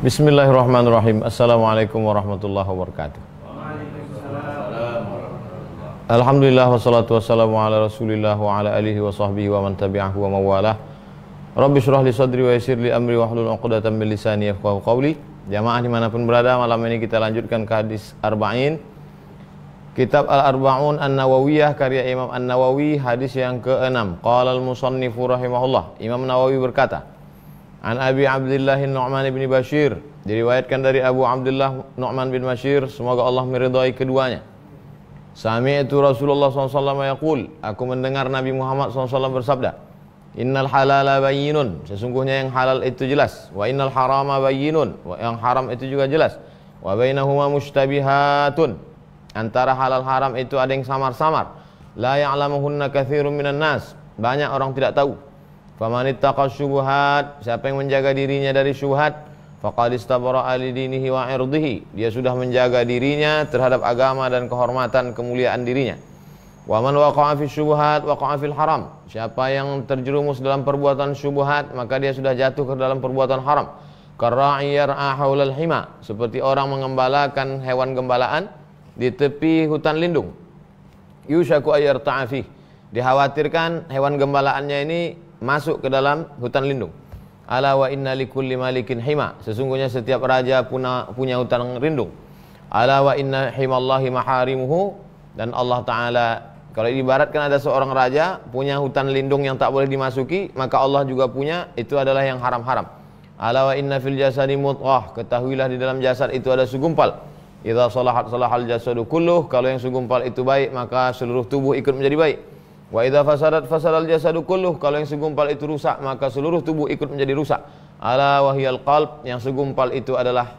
Bismillahirrahmanirrahim. Assalamualaikum warahmatullahi wabarakatuh. Alhamdulillah wassalatu wassalamu ala rasulillah wa ala alihi wa sahbihi wa man tabi'ahu wa mawalah. Rabbi syrah li sadri wa yassir li amri wa hlul 'uqdatam min lisani yafqahu qawli. Jamaah dimanapun berada, malam ini kita lanjutkan ke hadis Arba'in, Kitab Al-Arba'un An-Nawawiyah karya Imam An-Nawawi, hadis yang ke-6. Qala al-musannifu rahimahullah, Imam Nawawi berkata, An Abi Abdullah Nu'man bin Bashir, diriwayatkan dari Abu Abdullah Nu'man bin Bashir, semoga Allah meridai keduanya. Sami'tu Rasulullah SAW yaqul, aku mendengar Nabi Muhammad SAW bersabda, Innal halala bayyinun, sesungguhnya yang halal itu jelas. Wa innal harama bayyinun, yang haram itu juga jelas. Wa bainahuma mushtabihatun, antara halal haram itu ada yang samar-samar. La ya'lamuhunna katsirun minan nas, banyak orang tidak tahu. Faman ittaqa syubhat, siapa yang menjaga dirinya dari syubhat, faqad istabara'a li dinihi wa 'irdihi, dia sudah menjaga dirinya terhadap agama dan kehormatan kemuliaan dirinya. Wa man waqa'a fi syubhat waqa'a fil haram, siapa yang terjerumus dalam perbuatan syubhat, maka dia sudah jatuh ke dalam perbuatan haram. Karra'i yar'a haulal hima, seperti orang mengembalakan hewan gembalaan di tepi hutan lindung. Yushaku ayyarta'a fih, dikhawatirkan hewan gembalaannya ini masuk ke dalam hutan lindung. Ala wa inna likulli malikin hima, sesungguhnya setiap raja punya hutan lindung. Ala wa inna himallahi maharimuhu, dan Allah Ta'ala, kalau diibaratkan ada seorang raja punya hutan lindung yang tak boleh dimasuki, maka Allah juga punya, itu adalah yang haram-haram. Ala wa inna fil jasadi mudghah, ketahuilah di dalam jasad itu ada segumpal. Idza salahat salahal jasadu kulluh, kalau yang segumpal itu baik, maka seluruh tubuh ikut menjadi baik. Wa idza fasadat fasadal jasadu kulluh, kalau yang segumpal itu rusak, maka seluruh tubuh ikut menjadi rusak. Ala wahyal qalb, yang segumpal itu adalah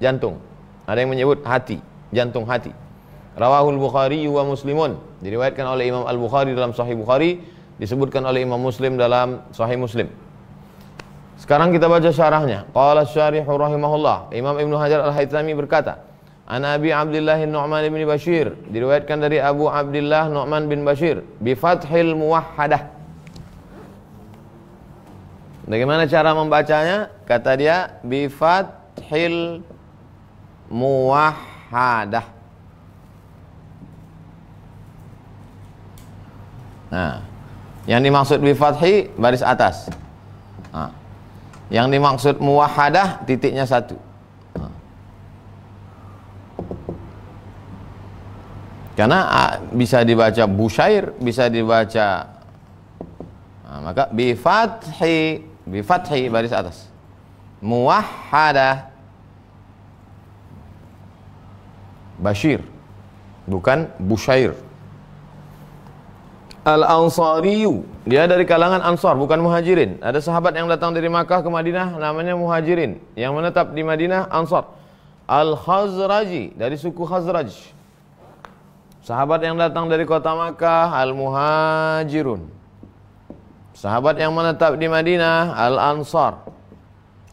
jantung. Ada yang menyebut hati, jantung hati. Rawahul Bukhari wa Muslimun, diriwayatkan oleh Imam Al-Bukhari dalam Sahih Bukhari, disebutkan oleh Imam Muslim dalam Sahih Muslim. Sekarang kita baca syarahnya. Qala asy-syarihu rahimahullah, Imam Ibnu Hajar Al-Haytami berkata, An Abi Abdullah Nu'man bin Bashir, diriwayatkan dari Abu Abdullah Nu'man bin Bashir, bi fathil muwahhadah. Bagaimana cara membacanya? Kata dia bi fathil muwahhadah. Nah, yang dimaksud bi fathi baris atas. Nah, yang dimaksud muwahhadah titiknya satu. Karena bisa dibaca busyair, bisa dibaca, maka bi fathi baris atas, muwahhadah, Bashir, bukan busyair. Al-Ansariyu, dia dari kalangan Ansar, bukan Muhajirin. Ada sahabat yang datang dari Makkah ke Madinah, namanya Muhajirin, yang menetap di Madinah Ansar. Al-Khazraji, dari suku Khazraj. Sahabat yang datang dari kota Makkah, Al-Muhajirun. Sahabat yang menetap di Madinah, Al-Ansar.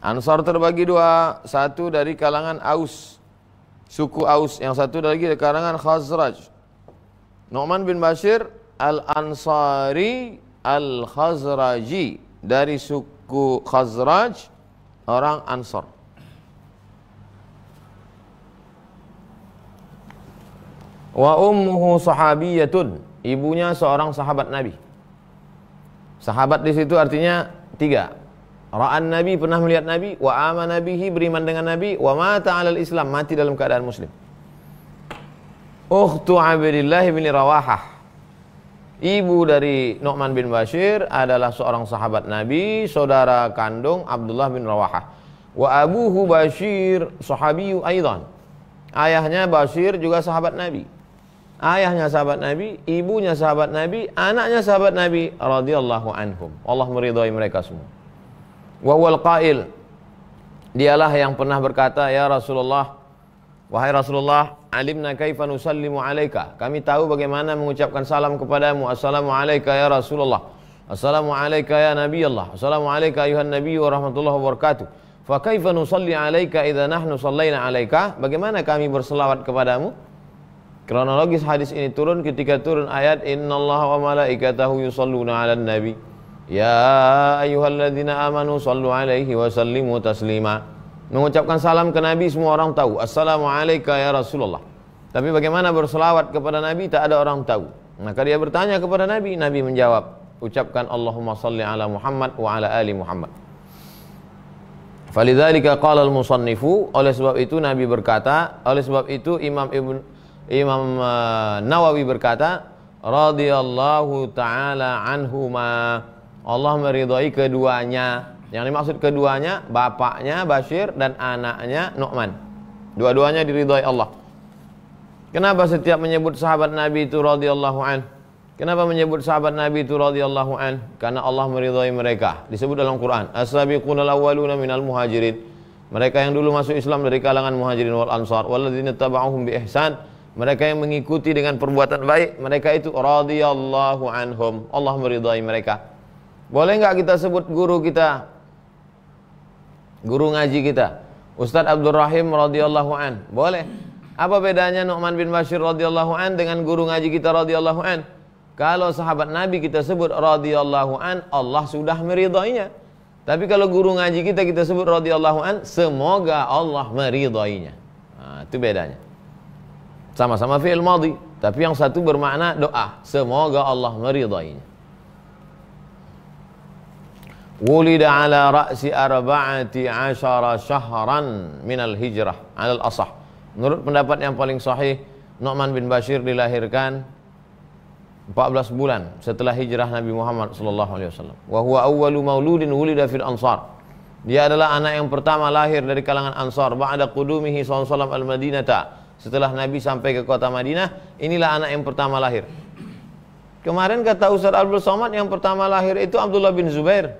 Ansar terbagi dua, satu dari kalangan Aus, suku Aus, yang satu lagi dari kalangan Khazraj. Nu'man bin Bashir Al-Ansari Al-Khazraji, dari suku Khazraj, orang Ansar. Wa ummuhu sahabiyatun, ibunya seorang sahabat Nabi. Sahabat di situ artinya tiga. Ra'an Nabi, pernah melihat Nabi, wa amana bihi, beriman dengan Nabi, wa mata 'alal Islam, mati dalam keadaan muslim. Ukhtu Abdillah bin Rawahah, ibu dari Nu'man bin Bashir adalah seorang sahabat Nabi, saudara kandung Abdullah bin Rawahah. Wa abuhu Bashir sahabiyu aidan, ayahnya Bashir juga sahabat Nabi. Ayahnya sahabat Nabi, ibunya sahabat Nabi, anaknya sahabat Nabi radhiyallahu anhum. Allah meridhai mereka semua. Wa huwal qail, dialah yang pernah berkata, ya Rasulullah, wahai Rasulullah, alimna kaifa nusallimu alaika, kami tahu bagaimana mengucapkan salam kepadamu. Assalamu alayka ya Rasulullah, assalamu alayka ya Nabi Allah, assalamu alayka ayuhan Nabi wa rahmatullahi wa barakatuh. Fa kaifa nusalli alaika idza nahnu sallaina alaika, bagaimana kami berselawat kepadamu? Kronologis hadis ini turun ketika turun ayat innallaha wa malaikatahu yusalluna 'alan nabi. Ya ayyuhalladzina amanu sallu alaihi wa sallimu taslima. Mengucapkan salam ke Nabi semua orang tahu. Assalamualaikum ya Rasulullah. Tapi bagaimana berselawat kepada Nabi tak ada orang tahu. Maka dia bertanya kepada Nabi, Nabi menjawab, ucapkan Allahumma salli ala Muhammad wa ala ali Muhammad. Falidzalika qala al-musannifu, oleh sebab itu Nabi berkata, oleh sebab itu Imam Nawawi berkata, radhiyallahu taala anhuma, Allah meridhai keduanya. Yang dimaksud keduanya, bapaknya Bashir dan anaknya Nu'man. Dua-duanya diridhai Allah. Kenapa setiap menyebut sahabat Nabi itu radhiyallahu an? Kenapa menyebut sahabat Nabi itu radhiyallahu an? Karena Allah meridhai mereka. Disebut dalam Quran, as-sabiqunal awwaluna minal muhajirin. Mereka yang dulu masuk Islam dari kalangan muhajirin wal ansar, walladzina taba'uhum bi ihsan. Mereka yang mengikuti dengan perbuatan baik, mereka itu radhiyallahu anhum. Allah meridhai mereka. Boleh enggak kita sebut guru kita, guru ngaji kita, Ustadz Abdul Rahim radhiyallahu an? Boleh. Apa bedanya Nu'man bin Bashir radhiyallahu an dengan guru ngaji kita radhiyallahu an? Kalau sahabat Nabi kita sebut radhiyallahu an, Allah sudah meridainya. Tapi kalau guru ngaji kita sebut radhiyallahu an, semoga Allah meridainya. Nah, itu bedanya. Sama-sama fi'il madhi, tapi yang satu bermakna doa, semoga Allah meridainya. Wulida ala ra'si arba'ati asyara syahran minal hijrah alal asah. Menurut pendapat yang paling sahih, Nu'man bin Bashir dilahirkan 14 bulan setelah hijrah Nabi Muhammad sallallahu alaihi wasallam. Wa huwa awwalu mauludin wulida fil ansar. Dia adalah anak yang pertama lahir dari kalangan Ansar ba'da qudumihi sallallahu alaihi wasallam al-Madinata. Setelah Nabi sampai ke kota Madinah, inilah anak yang pertama lahir. Kemarin kata Ustaz Abdul Somad yang pertama lahir itu Abdullah bin Zubair.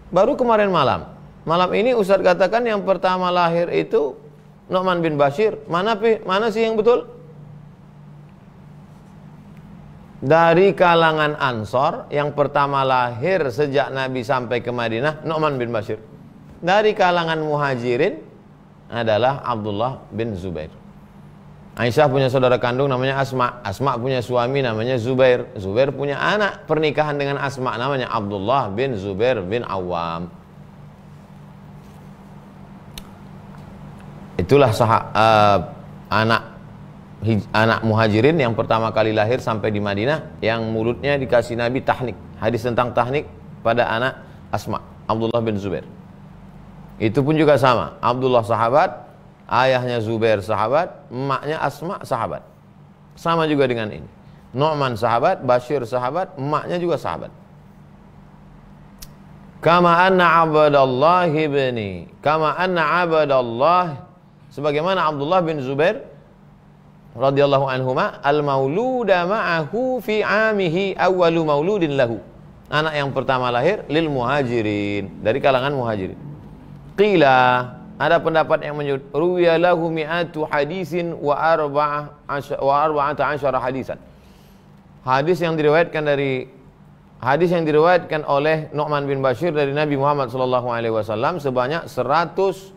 Baru kemarin malam. Malam ini Ustaz katakan yang pertama lahir itu Nu'man bin Bashir. Mana sih yang betul? Dari kalangan Ansor yang pertama lahir sejak Nabi sampai ke Madinah, Nu'man bin Bashir. Dari kalangan Muhajirin adalah Abdullah bin Zubair. Aisyah punya saudara kandung namanya Asma. Asma punya suami namanya Zubair. Zubair punya anak pernikahan dengan Asma namanya Abdullah bin Zubair bin Awam. Itulah anak Muhajirin yang pertama kali lahir sampai di Madinah, yang mulutnya dikasih Nabi tahnik. Hadis tentang tahnik pada anak Asma, Abdullah bin Zubair. Itu pun juga sama. Abdullah sahabat, ayahnya Zubair sahabat, emaknya Asma sahabat. Sama juga dengan ini. Nu'man sahabat, Bashir sahabat, emaknya juga sahabat. Kama anna abdallah ibni, kama anna abdallah, sebagaimana Abdullah bin Zubair radhiyallahu anhuma al-mauluda ma'ahu fi amihi awwalu mauludin lahu. Anak yang pertama lahir lil muhajirin, dari kalangan muhajirin. Qila, ada pendapat yang menyebut ruwiya lahu mi'atu hadisin wa arba'ata asyara hadisan. Hadis yang diriwayatkan oleh Nu'man bin Bashir dari Nabi Muhammad sallallahu alaihi wasallam sebanyak 114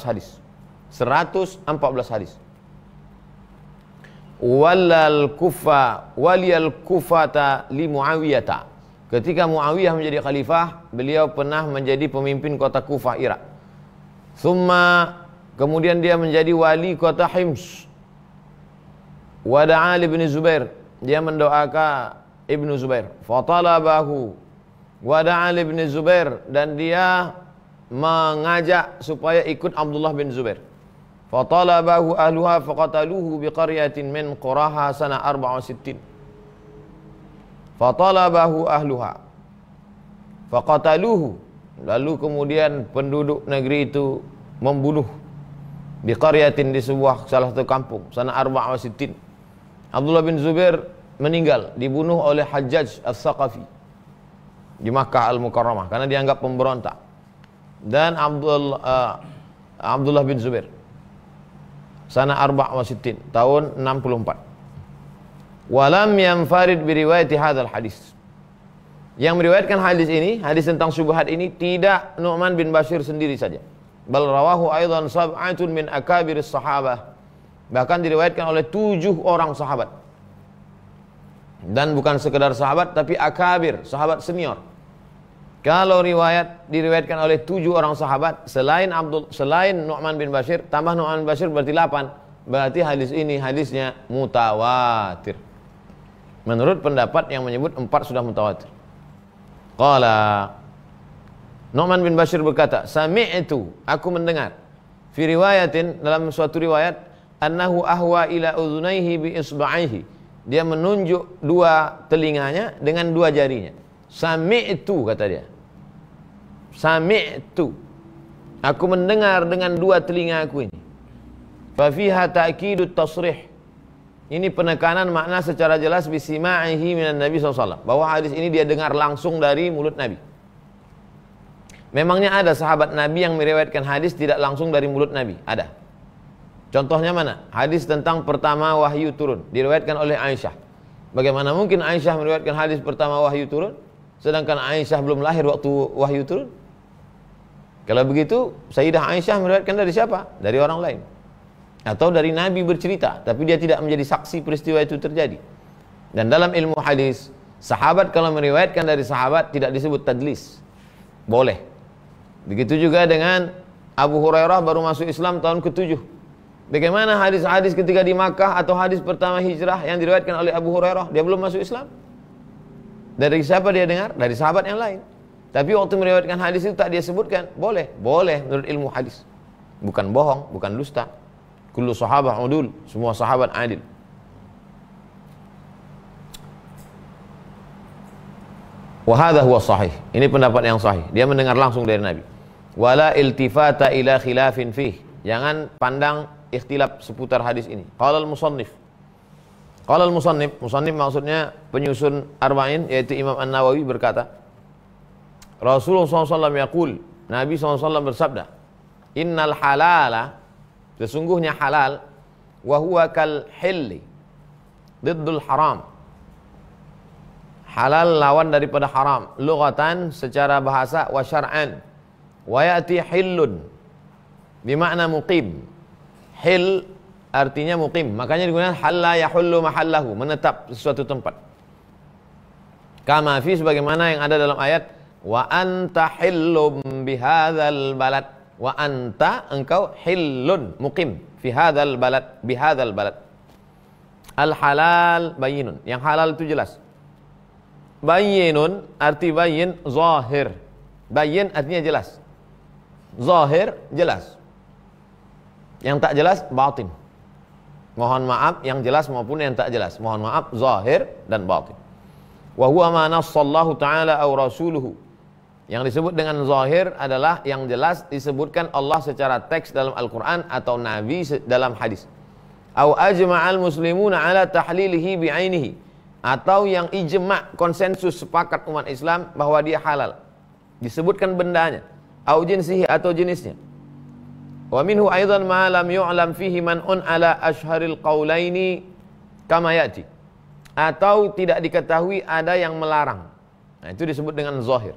hadis. 114 hadis. Waliyal kufata li Muawiyata. Ketika Muawiyah menjadi khalifah, beliau pernah menjadi pemimpin kota Kufah, Irak. Kemudian dia menjadi wali kota Hims. Wada'a ibn Zubair, dia mendoakan Ibnu Zubair. Fatalabahu wada'a ibn Zubair, dan dia mengajak supaya ikut Abdullah bin Zubair. Fatalabahu ahluha faqataluhu biqaryatin min quraha sana 64. Fatalabahu ahluha faqataluhu, lalu kemudian penduduk negeri itu membunuh biqaryatin, di sebuah salah satu kampung, sana 64. Abdullah bin Zubair meninggal, dibunuh oleh Hajjaj As-Saqafi di Makkah Al-Mukarramah karena dianggap pemberontak. Dan Abdullah bin Zubair sana 64, tahun 64. Walam yanfarid biriwayati hadzal hadis. Yang meriwayatkan hadis ini, hadis tentang syubhat ini, tidak Nu'man bin Bashir sendiri saja. Bal rawahu aidan sab'atun min akabiris sahabah. Bahkan diriwayatkan oleh 7 orang sahabat. Dan bukan sekedar sahabat, tapi akabir, sahabat senior. Kalau diriwayatkan oleh 7 orang sahabat selain Nu'man bin Bashir, tambah Nu'man bin Bashir berarti 8. Berarti hadis ini hadisnya mutawatir. Menurut pendapat yang menyebut 4 sudah mutawatir. Qala Nu'man bin Bashir berkata, sami'tu, aku mendengar, fi riwayatin, dalam suatu riwayat, annahu ahwa ila udhunaihi bi isba'aihi. Dia menunjuk 2 telinganya dengan 2 jarinya. Sami'tu, kata dia. Sami'tu, aku mendengar dengan 2 telinga aku ini. Fa fiha ta'kidut tasrih. Ini penekanan makna secara jelas bisima'ihi minan Nabi SAW, bahwa hadis ini dia dengar langsung dari mulut Nabi. Memangnya ada sahabat Nabi yang meriwayatkan hadis tidak langsung dari mulut Nabi? Ada. Contohnya mana? Hadis tentang pertama wahyu turun, diriwayatkan oleh Aisyah. Bagaimana mungkin Aisyah meriwayatkan hadis pertama wahyu turun, sedangkan Aisyah belum lahir waktu wahyu turun? Kalau begitu, Sayyidah Aisyah meriwayatkan dari siapa? Dari orang lain. Atau dari Nabi bercerita, tapi dia tidak menjadi saksi peristiwa itu terjadi. Dan dalam ilmu hadis, sahabat kalau meriwayatkan dari sahabat tidak disebut tadlis. Boleh. Begitu juga dengan Abu Hurairah baru masuk Islam tahun ke-7. Bagaimana hadis-hadis ketika di Makkah atau hadis pertama hijrah yang diriwayatkan oleh Abu Hurairah, dia belum masuk Islam? Dari siapa dia dengar? Dari sahabat yang lain. Tapi waktu meriwayatkan hadis itu tak dia sebutkan. Boleh, boleh menurut ilmu hadis. Bukan bohong, bukan dusta. Kullu sahabah udul, semua sahabat adil. Wa hadha huwa sahih. Ini pendapat yang sahih. Dia mendengar langsung dari Nabi. Wala iltifata ila khilafin fih. Jangan pandang ikhtilaf seputar hadis ini. Qala al-musannif. Qala al-musannif, musannif maksudnya penyusun Arba'in, yaitu Imam An-Nawawi berkata, Rasulullah SAW yaqul, Nabi SAW bersabda, innal halala, sesungguhnya halal, wa huwa kal hilli, diddul haram. Halal lawan daripada haram, lughatan secara bahasa, wa syar'an, wa ya'ti hillun bimakna muqim. Hil artinya muqim, makanya digunakan halla yahullu mahallahu, menetap di suatu tempat. Kama fi, sebagaimana yang ada dalam ayat, wa anta hillum bihadzal balad, wa anta, engkau, hillun, muqim, fi hadzal balad, bihadzal balad. Al halal bayyinun, yang halal itu jelas. Bayyinun arti bayyin zahir. Bayyin artinya jelas. Zahir jelas. Yang tak jelas batin. Mohon maaf yang jelas maupun yang tak jelas. Mohon maaf zahir dan batin. Wa huwa ma nassallahu ta'ala aw rasuluhu. Yang disebut dengan zahir adalah yang jelas disebutkan Allah secara teks dalam Al-Qur'an atau Nabi dalam hadis. Aw ajma'al muslimuna ala tahlilihi bi'ainihi, atau yang ijma', konsensus, sepakat umat Islam bahwa dia halal. Disebutkan bendanya, au jinsihi, atau jenisnya. Wa minhu aidan ma lam yu'lam fihi man'un ala ashharil qaulaini kama ya'ti. Atau tidak diketahui ada yang melarang. Nah, itu disebut dengan zahir.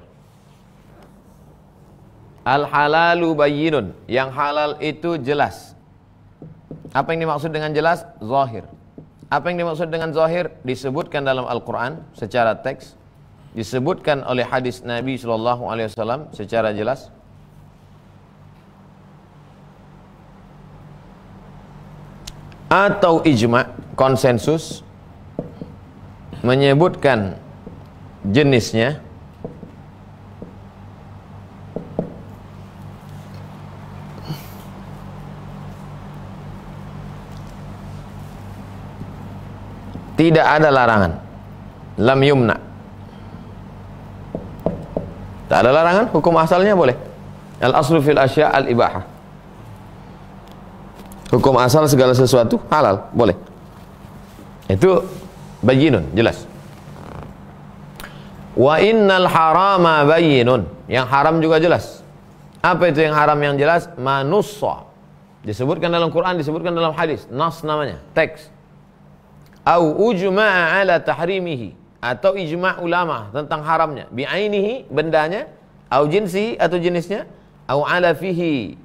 Al halalu bayyinun, yang halal itu jelas. Apa yang dimaksud dengan jelas? Zahir. Apa yang dimaksud dengan zahir? Disebutkan dalam Al-Quran secara teks, disebutkan oleh hadis Nabi SAW secara jelas, atau ijma', konsensus, menyebutkan jenisnya, tidak ada larangan. Lam yumna, tak ada larangan, hukum asalnya boleh. Al aslu fil asya' al ibahah. Hukum asal segala sesuatu halal, boleh. Itu bayyinun, jelas. Wa innal harama bayyinun, yang haram juga jelas. Apa itu yang haram yang jelas? Manussa, disebutkan dalam Quran, disebutkan dalam hadis, nas namanya, teks. Au ujma'a ala tahrimihi, atau ijma' ulama tentang haramnya, bi'ainihi, bendanya, au jinsi, atau jenisnya, au ala fihi,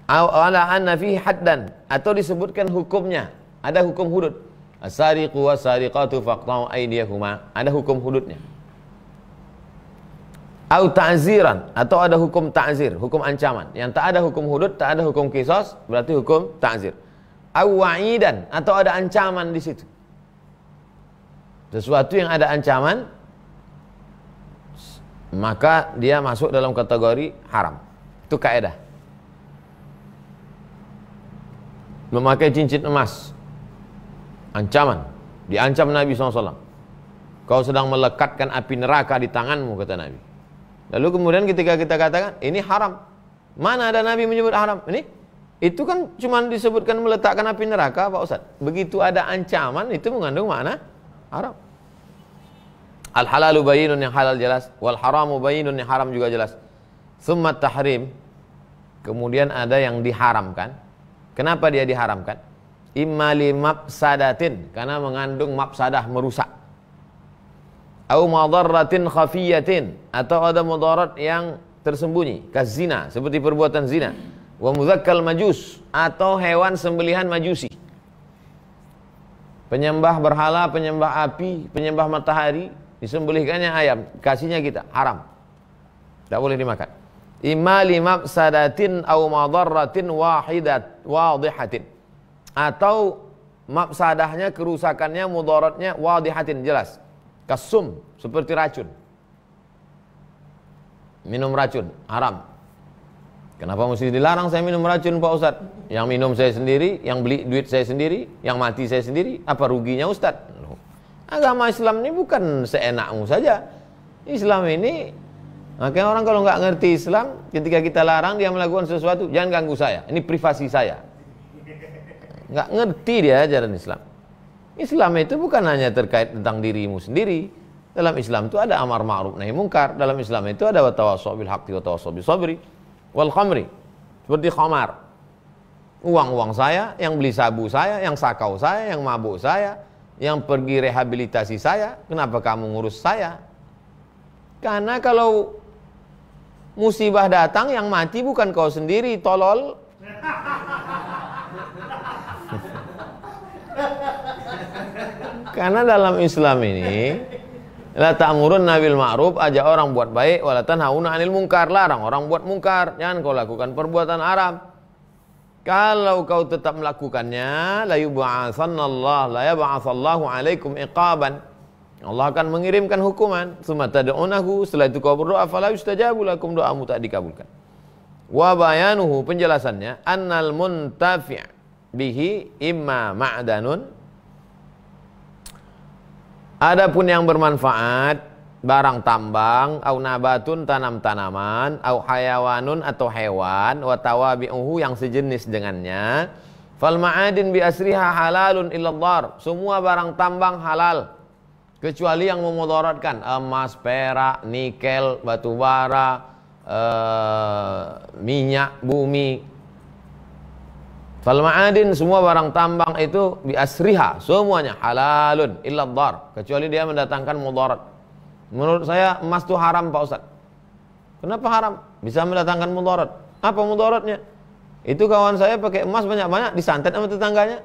au ala anna fihi haddan, atau disebutkan hukumnya, ada hukum hudud, As-sariqu was-sariqatu faqta'u aydiyahuma. Ada hukum hududnya. Au ta'ziran, atau ada hukum ta'zir, hukum ancaman. Yang tak ada hukum hudud, tak ada hukum qisas, berarti hukum ta'zir. Au wa'idan, atau ada ancaman di situ. Sesuatu yang ada ancaman, maka dia masuk dalam kategori haram. Itu kaidah. Memakai cincin emas, ancaman, diancam Nabi SAW. Kau sedang melekatkan api neraka di tanganmu, kata Nabi. Lalu kemudian ketika kita katakan ini haram, mana ada Nabi menyebut haram? Ini itu kan cuma disebutkan meletakkan api neraka, Pak Ustaz. Begitu ada ancaman, itu mengandung makna haram. Al halalu bayyinun, yang halal jelas, wal haramu bayyinun, yang haram juga jelas. Tsumma tahrim, kemudian ada yang diharamkan. Kenapa dia diharamkan? Imma li mafsadatin, karena mengandung mafsadah, merusak. Au madarratin khafiyatin, atau ada mudarat yang tersembunyi, kazina, seperti perbuatan zina. Wa mudzakkal majus, atau hewan sembelihan majusi. Penyembah berhala, penyembah api, penyembah matahari, disembelihkannya ayam, kasihnya kita, haram. Tidak boleh dimakan. Imma li mafsadatin au madarratin wadihatin, atau mafsadahnya, kerusakannya, mudaratnya wadihatin, jelas. Kasum, seperti racun. Minum racun, haram. Kenapa mesti dilarang saya minum racun, Pak Ustaz? Yang minum saya sendiri, yang beli duit saya sendiri, yang mati saya sendiri, apa ruginya Ustaz? Agama Islam ini bukan seenakmu saja. Islam ini, makanya orang kalau nggak ngerti Islam, ketika kita larang dia melakukan sesuatu, jangan ganggu saya, ini privasi saya. Nggak ngerti dia ajaran Islam. Islam itu bukan hanya terkait tentang dirimu sendiri. Dalam Islam itu ada amar ma'ruf nahi mungkar. Dalam Islam itu ada watawassaw bil haqqi watawassaw bis sabri wal khamri. Seperti khamar. Uang-uang saya, yang beli sabu saya, yang sakau saya, yang mabuk saya, yang pergi rehabilitasi saya, kenapa kamu ngurus saya? Karena kalau musibah datang, yang mati bukan kau sendiri, tolol. Karena dalam Islam ini, la ta'murunna bil ma'ruf, ajak orang buat baik, wa la tanhauna 'anil munkar, larang orang buat mungkar, jangan kau lakukan perbuatan haram. Kalau kau tetap melakukannya, la yub'atsanallahu, la yab'atsallahu 'alaikum iqaban. Allah akan mengirimkan hukuman. Tsumma tad'unahu, setelah itu kau berdoa, fala yustajabu lakum, doamu tak dikabulkan. Wa bayanuhu, penjelasannya, annal muntafi' bihi imma ma'danun, adapun yang bermanfaat, barang tambang, au nabatun, tanam-tanaman, au hayawanun, atau hewan, wa tawabi'uhu, yang sejenis dengannya, fal ma'adin bi asriha halalun illadhar, semua barang tambang halal kecuali yang memudaratkan, emas, perak, nikel, batu bara, minyak bumi. Fal ma'adin, semua barang tambang itu bi asriha, semuanya halalun illadhar, kecuali dia mendatangkan mudarat. Menurut saya emas itu haram, Pak Ustaz. Kenapa haram? Bisa mendatangkan mudarat. Apa mudaratnya? Itu kawan saya pakai emas banyak-banyak, disantet sama tetangganya.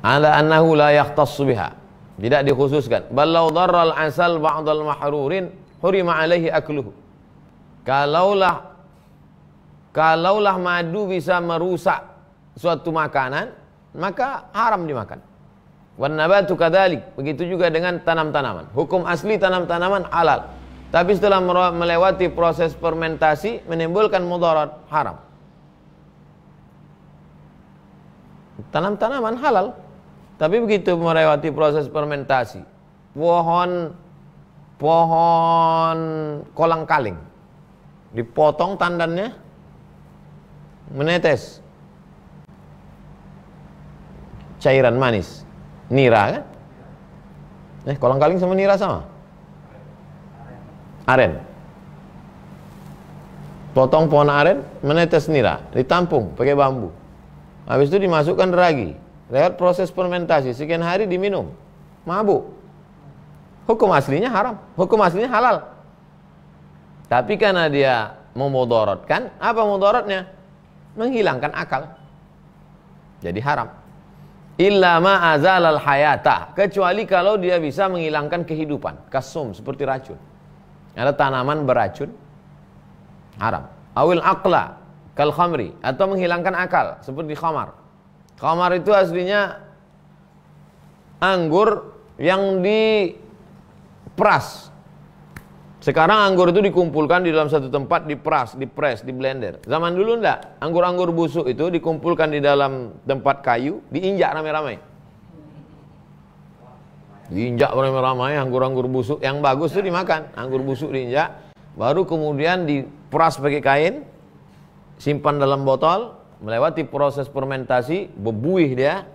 Ala annahu la yahtassu biha, tidak dikhususkan. Ballau darral asal ba'dal mahrurin hurima alaihi akluhu. Kalaulah madu bisa merusak suatu makanan, maka haram dimakan. Wan nabatu kadzalik, begitu juga dengan tanam-tanaman. Hukum asli tanam-tanaman halal, tapi setelah melewati proses fermentasi menimbulkan mudarat, haram. Tanam-tanaman halal, tapi begitu melewati proses fermentasi, pohon kolang-kaling dipotong tandannya, menetes cairan manis, nira kan? Kolang-kaling sama nira sama? Aren. Potong pohon aren, menetes nira, ditampung pakai bambu. Habis itu dimasukkan ragi, lewat proses fermentasi, sekian hari diminum, mabuk. Hukum aslinya haram, hukum aslinya halal. Tapi karena dia memudaratkan, apa mudaratnya? Menghilangkan akal. jadi haram. Illa ma azalal hayata, kecuali kalau dia bisa menghilangkan kehidupan, kasum, seperti racun. Ada tanaman beracun, haram. Awil aqla kal khamri, atau menghilangkan akal seperti khamar. Khamar itu aslinya anggur yang diperas. Sekarang anggur itu dikumpulkan di dalam satu tempat, diperas, dipres, di blender. Zaman dulu enggak, anggur-anggur busuk itu dikumpulkan di dalam tempat kayu, diinjak ramai-ramai. Diinjak ramai-ramai, anggur-anggur busuk yang bagus itu dimakan. Anggur busuk diinjak, baru kemudian diperas pakai kain, simpan dalam botol, melewati proses fermentasi, bebuih dia,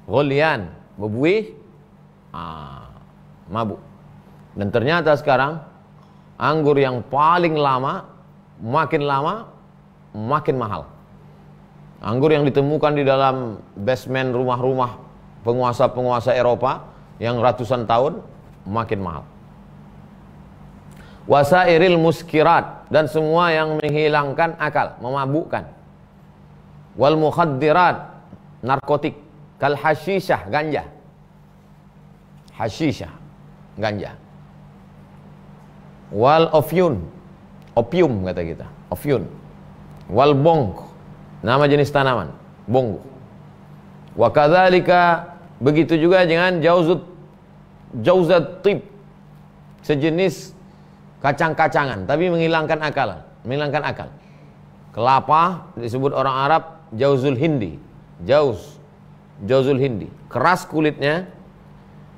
golian, bebuih, mabuk. Dan ternyata sekarang anggur yang paling lama, makin mahal. Anggur yang ditemukan di dalam basement rumah-rumah penguasa-penguasa Eropa yang ratusan tahun, makin mahal. Wasairil muskirat, dan semua yang menghilangkan akal, memabukkan. Wal mukhaddirat, narkotik, kal hashishah, ganja. Hashishah, ganja. Wal opium kata kita, opium. Wal bong, nama jenis tanaman, bonggo. Wa kadzalika, begitu juga dengan jauzat tib, sejenis kacang-kacangan tapi menghilangkan akal, kelapa disebut orang Arab jauzul hindi, jauzul hindi, keras kulitnya.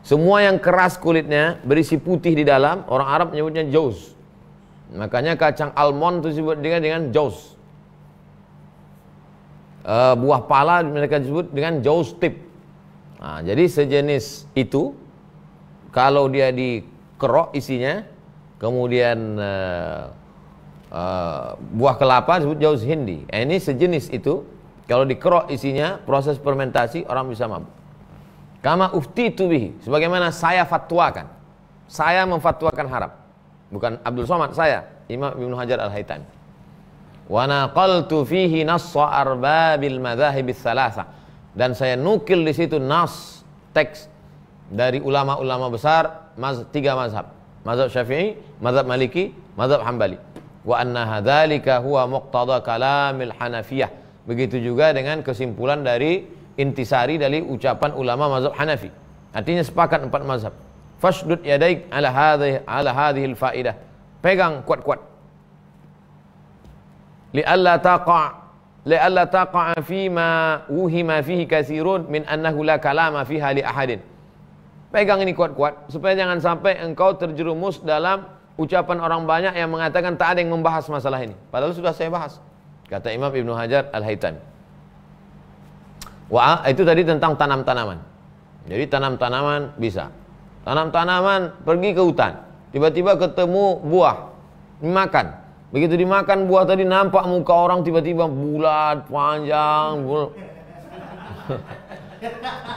Semua yang keras kulitnya berisi putih di dalam, orang Arab menyebutnya jauz. Makanya kacang almond itu disebut dengan jauz. Buah pala mereka disebut dengan jauz tib. Nah, jadi sejenis itu kalau dia dikerok isinya, kemudian buah kelapa disebut jauz hindi. Ini sejenis itu, kalau dikerok isinya, proses fermentasi, orang bisa mabuk. Kama uftitu bihi, sebagaimana saya fatwakan. Saya memfatwakan haram. Bukan Abdul Somad, saya, Imam Ibnu Hajar Al-Haytami. Wa naqaltu fihi nassa arbabil madzahibits tsalatsa. Dan saya nukil di situ nas, teks dari ulama-ulama besar tiga mazhab. Mazhab Syafi'i, mazhab Maliki, mazhab Hambali. Wa anna hadzalika huwa muqtada kalamil Hanafiyah. Begitu juga dengan kesimpulan dari intisari dari ucapan ulama mazhab Hanafi. Artinya sepakat empat mazhab. Fashdud yadaik ala hadhil faidah. Pegang kuat-kuat. Li'alla taqa' fima wuhima fihi katsirun min annahu la kalama fiha li ahadin. Pegang ini kuat-kuat supaya jangan sampai engkau terjerumus dalam ucapan orang banyak yang mengatakan tak ada yang membahas masalah ini. Padahal sudah saya bahas. Kata Imam Ibnu Hajar Al-Haytami. Wah, itu tadi tentang tanam-tanaman. Jadi tanam-tanaman bisa. Tanam-tanaman, pergi ke hutan, tiba-tiba ketemu buah, dimakan. Begitu dimakan buah tadi, nampak muka orang tiba-tiba bulat, panjang,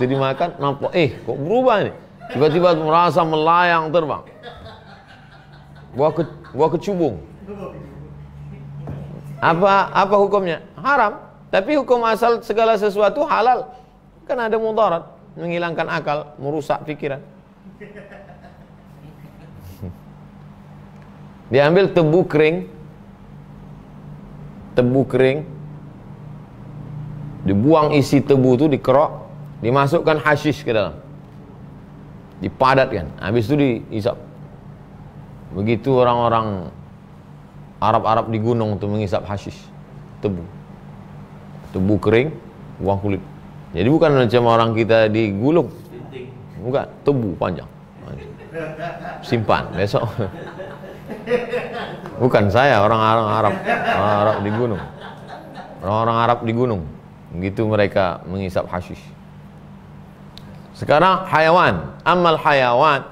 itu dimakan, nampak, kok berubah nih? Tiba-tiba merasa melayang terbang. Buah kecubung. Apa hukumnya? Haram. Tapi hukum asal segala sesuatu halal. Kan ada mudarat, menghilangkan akal, merusak pikiran. Diambil tebu kering, dibuang isi tebu itu, dikerok, dimasukkan hashish ke dalam, dipadatkan, habis itu dihisap. Begitu orang-orang Arab di gunung untuk menghisap hashish, tebu kering, buang kulit. Jadi bukan macam orang kita digulung, bukan, tebu panjang, simpan besok. Bukan saya, orang-orang Arab di gunung, orang-orang Arab di gunung, begitu mereka menghisap hashish. Sekarang hayawan, amal hayawan,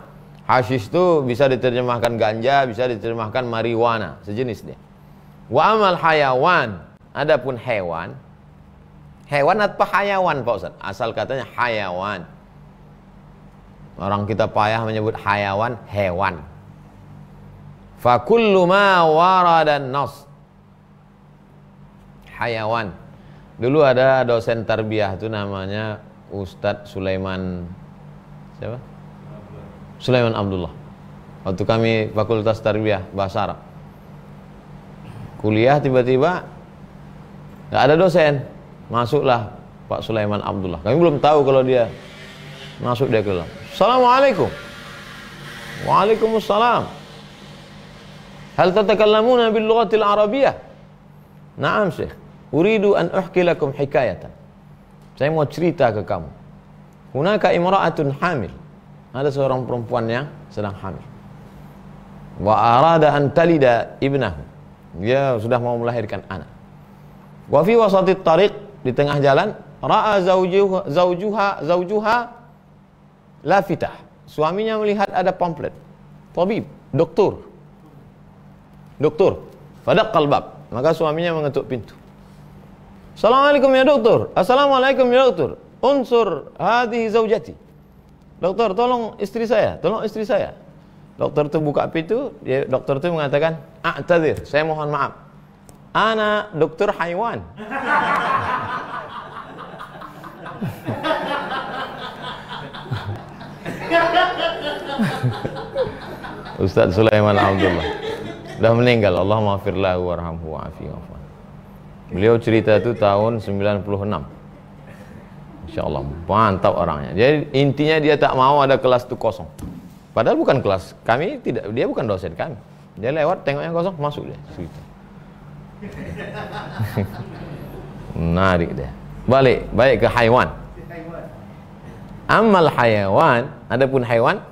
hashish itu bisa diterjemahkan ganja, bisa diterjemahkan marijuana, sejenis dia. Wa amal hayawan, adapun hewan. Hewan atau hayawan Pak Ustaz? Asal katanya hayawan. Orang kita payah menyebut hayawan, hewan. Fa kullu ma waradan nas. Hayawan. Dulu ada dosen tarbiyah itu namanya Ustadz Sulaiman, siapa? Sulaiman Abdullah. Waktu kami Fakultas Tarbiyah Bahasa Arab. Kuliah tiba-tiba nggak ada dosen. Masuklah Pak Sulaiman Abdullah. Kami belum tahu kalau dia masuk, dia keluar. Assalamualaikum. Waalaikumsalam. Hal tatakallamuna bil lughatil arabiyyah? Na'am, Syekh. Uridu an uhki lakum hikayatan. Saya mau cerita ke kamu. Hunaka imra'atun hamil. Ada seorang perempuan yang sedang hamil. Wa arada an talida ibnahu. Dia sudah mau melahirkan anak. Wa fi wasatit tariq, di tengah jalan, ra'a zawjuha lafitah. Suaminya melihat ada pamflet. Tabib, doktor. Fadaqqal bab. Maka suaminya mengetuk pintu. Assalamualaikum ya doktor. Assalamualaikum ya doktor. Unsur hadhihi zaujati. Dokter, tolong istri saya. Dokter itu buka pintu, dokter itu mengatakan, "A'tadzir, saya mohon maaf. Ana dokter haiwan." Ustaz Sulaiman Abdullah sudah meninggal. Allah maghfir lahu warhamhu wa'afihi wa'fu. Beliau cerita itu tahun 96. Insyaallah mantap orangnya. Jadi intinya dia tak mau ada kelas itu kosong. Padahal bukan kelas kami, tidak, dia bukan dosen kami. Dia lewat tengok yang kosong, masuk dia cerita. Menarik dia. Balik ke haiwan. Amal hayawan, adapun haiwan,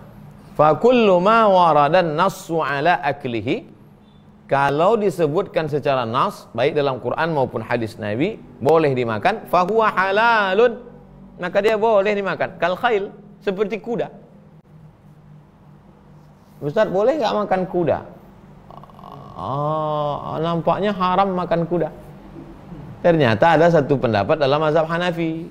fa kullu ma waradan nassu ala aklihi, kalau disebutkan secara nas, baik dalam Quran maupun hadis Nabi, boleh dimakan, fa huwa halalun, maka dia boleh dimakan. Kal khail, seperti kuda. Ustaz, boleh nggak makan kuda? Nampaknya haram makan kuda. Ternyata ada satu pendapat dalam mazhab Hanafi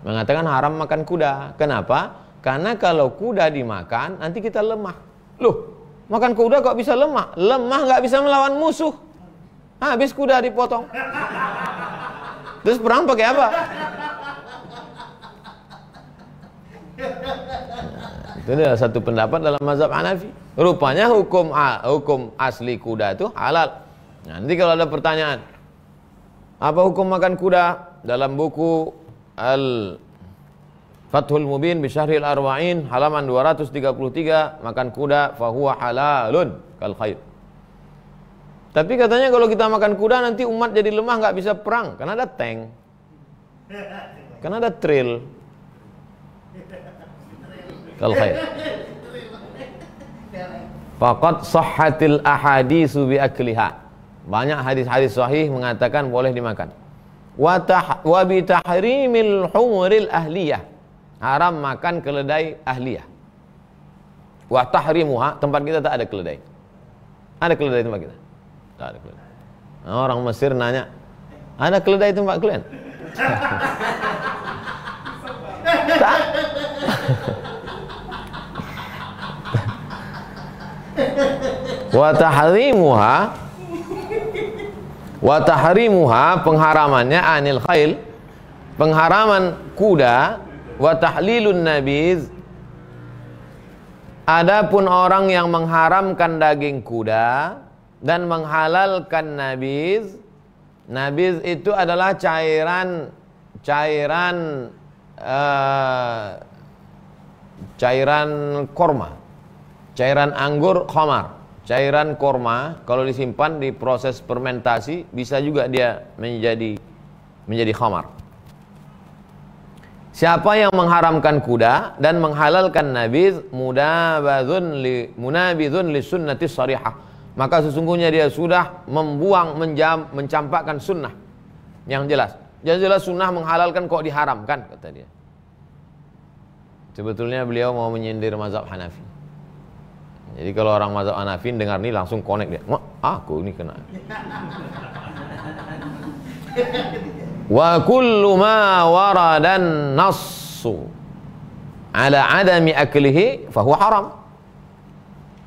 mengatakan haram makan kuda. Kenapa? Karena kalau kuda dimakan nanti kita lemah. Loh, makan kuda kok bisa lemah? Lemah nggak bisa melawan musuh. Habis kuda dipotong. Terus perang pakai apa? Itu adalah satu pendapat dalam mazhab Hanafi. Rupanya hukum asli kuda itu halal. Nanti kalau ada pertanyaan, apa hukum makan kuda? Dalam buku Fathul Mubin bi Syarhil Arwa'in halaman 233, makan kuda fahuwa halalun kal khayr. Tapi katanya kalau kita makan kuda nanti umat jadi lemah, nggak bisa perang karena ada tank, karena ada trail. Kal khayr. Faqad sahhatil ahadisu bi akliha. Banyak hadis-hadis sahih mengatakan boleh dimakan. Wa bi tahrimil humuril ahliyah. Haram makan keledai ahliyah. Wa tahrimuha, tempat kita tak ada keledai. Ada keledai tempat kita? Tak ada keledai. Orang Mesir nanya, ada keledai tempat kalian? Tak. Wa tahrimuha, pengharamannya anil khail, pengharaman kuda, wa tahlilun nabiz, adapun orang yang mengharamkan daging kuda dan menghalalkan nabiz. Nabiz itu adalah cairan korma, cairan anggur khamar. Cairan korma kalau disimpan di proses fermentasi bisa juga dia menjadi khamar. Siapa yang mengharamkan kuda dan menghalalkan nabiz, munabizun li sunnati sharihah, maka sesungguhnya dia sudah mencampakkan sunnah yang jelas. Yang jelas sunnah menghalalkan kok diharamkan, kata dia. Sebetulnya beliau mau menyindir mazhab Hanafi. Jadi kalau orang mazhab Hanafi dengar ini langsung connect dia. Aku ini kena. Wa kullu ma waradan nassu ala adami aklihi fahuwa haram.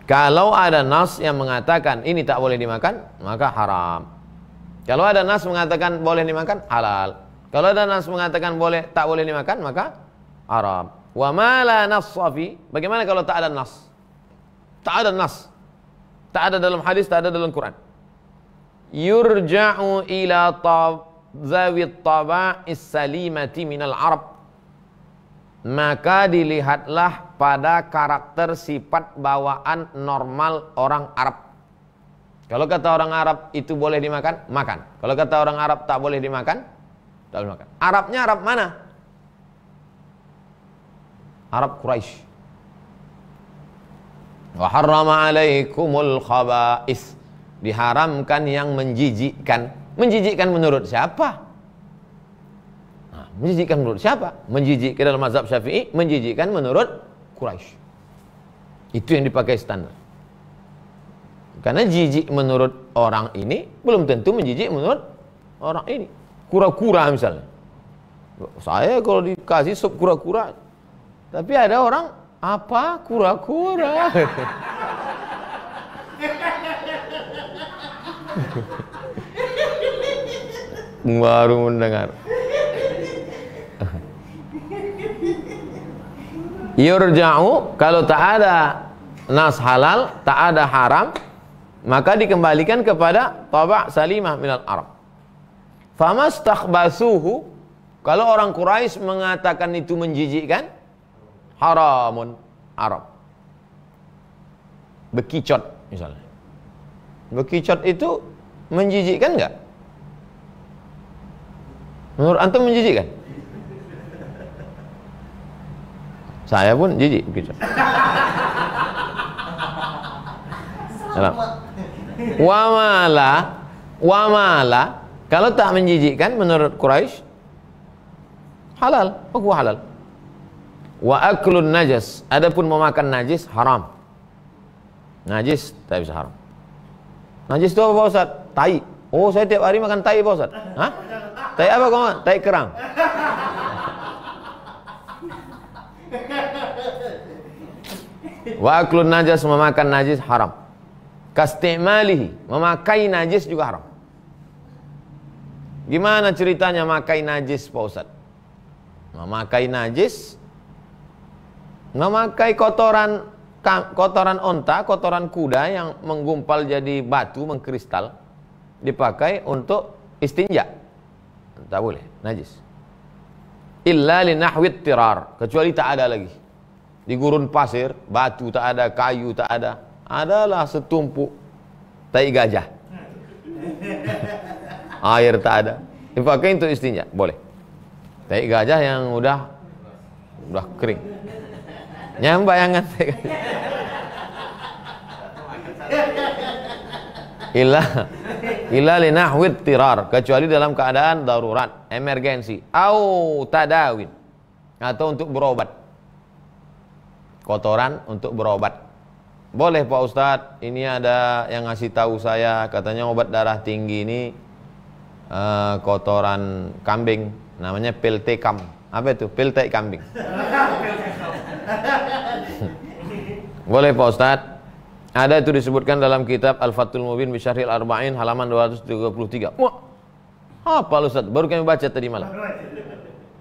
Kalau ada nas yang mengatakan ini tak boleh dimakan, maka haram. Kalau ada nas mengatakan boleh dimakan, halal. Kalau ada nas mengatakan boleh, tak boleh dimakan, maka haram. Wa ma la nassa fi, bagaimana kalau tak ada nas? Tak ada nas. Tak ada dalam hadis, tak ada dalam Quran. Yurja'u ila zawit taba'is salimati minal Arab. Maka dilihatlah pada karakter sifat bawaan normal orang Arab. Kalau kata orang Arab itu boleh dimakan, makan. Kalau kata orang Arab tak boleh dimakan, tak boleh makan. Arabnya Arab mana? Arab Quraisy. Wa harrama alaikumul khaba'is. Diharamkan yang menjijikkan. Menjijikkan menurut siapa? Menjijikkan menurut siapa? Menjijikkan dalam mazhab Syafi'i, menjijikkan menurut Quraisy. Itu yang dipakai standar. Karena jijik menurut orang ini belum tentu menjijik menurut orang ini. Kura-kura misalnya. Saya kalau dikasih sup kura-kura, tapi ada orang apa kura-kura? Baru mendengar. Yurja'u, kalau tak ada nas halal, tak ada haram, maka dikembalikan kepada taba' salimah minal Arab. Famastakhbasuhu, kalau orang Quraisy mengatakan itu menjijikkan, haramun, Arab. Bekicot misalnya. Bekicot itu menjijikkan enggak? Menurut antum menjijikkan? Saya pun jijik begitu. Wamala, kalau tak menjijikkan menurut Quraisy halal, hukum halal. Wa aklun najas, adapun memakan najis haram. Najis tak bisa haram. Najis itu apa Pak Ustaz? Tai. Oh, saya tiap hari makan tai Pak Ustaz. Hah? Tai apa kau makan? Tai kerang. Wa aklun najas, memakan najis haram. Kastimalihi, memakai najis juga haram. Gimana ceritanya memakai najis Pak Ustaz? Memakai najis, memakai kotoran onta, kotoran kuda yang menggumpal jadi batu, mengkristal, dipakai untuk istinja. Tak boleh, najis. Illa li nahwit tirar, kecuali tak ada lagi. Di gurun pasir, batu tak ada, kayu tak ada, adalah setumpuk tai gajah. Air tak ada, dipakai untuk istinja, boleh. Tai gajah yang udah kering. Nyam bayangan tai gajah. Illa li nahwit tirar, kecuali dalam keadaan darurat, emergensi, au tadawin, atau untuk berobat. Kotoran untuk berobat. Boleh Pak Ustadz, ini ada yang ngasih tahu saya, katanya obat darah tinggi ini kotoran kambing, namanya peltekam. Apa itu? Peltek kambing. Boleh Pak Ustadz. Ada itu disebutkan dalam kitab Al-Fathul Mubin bi Syarhil Arba'in halaman 233. Wah, apa Ustadz? Baru kami baca tadi malam.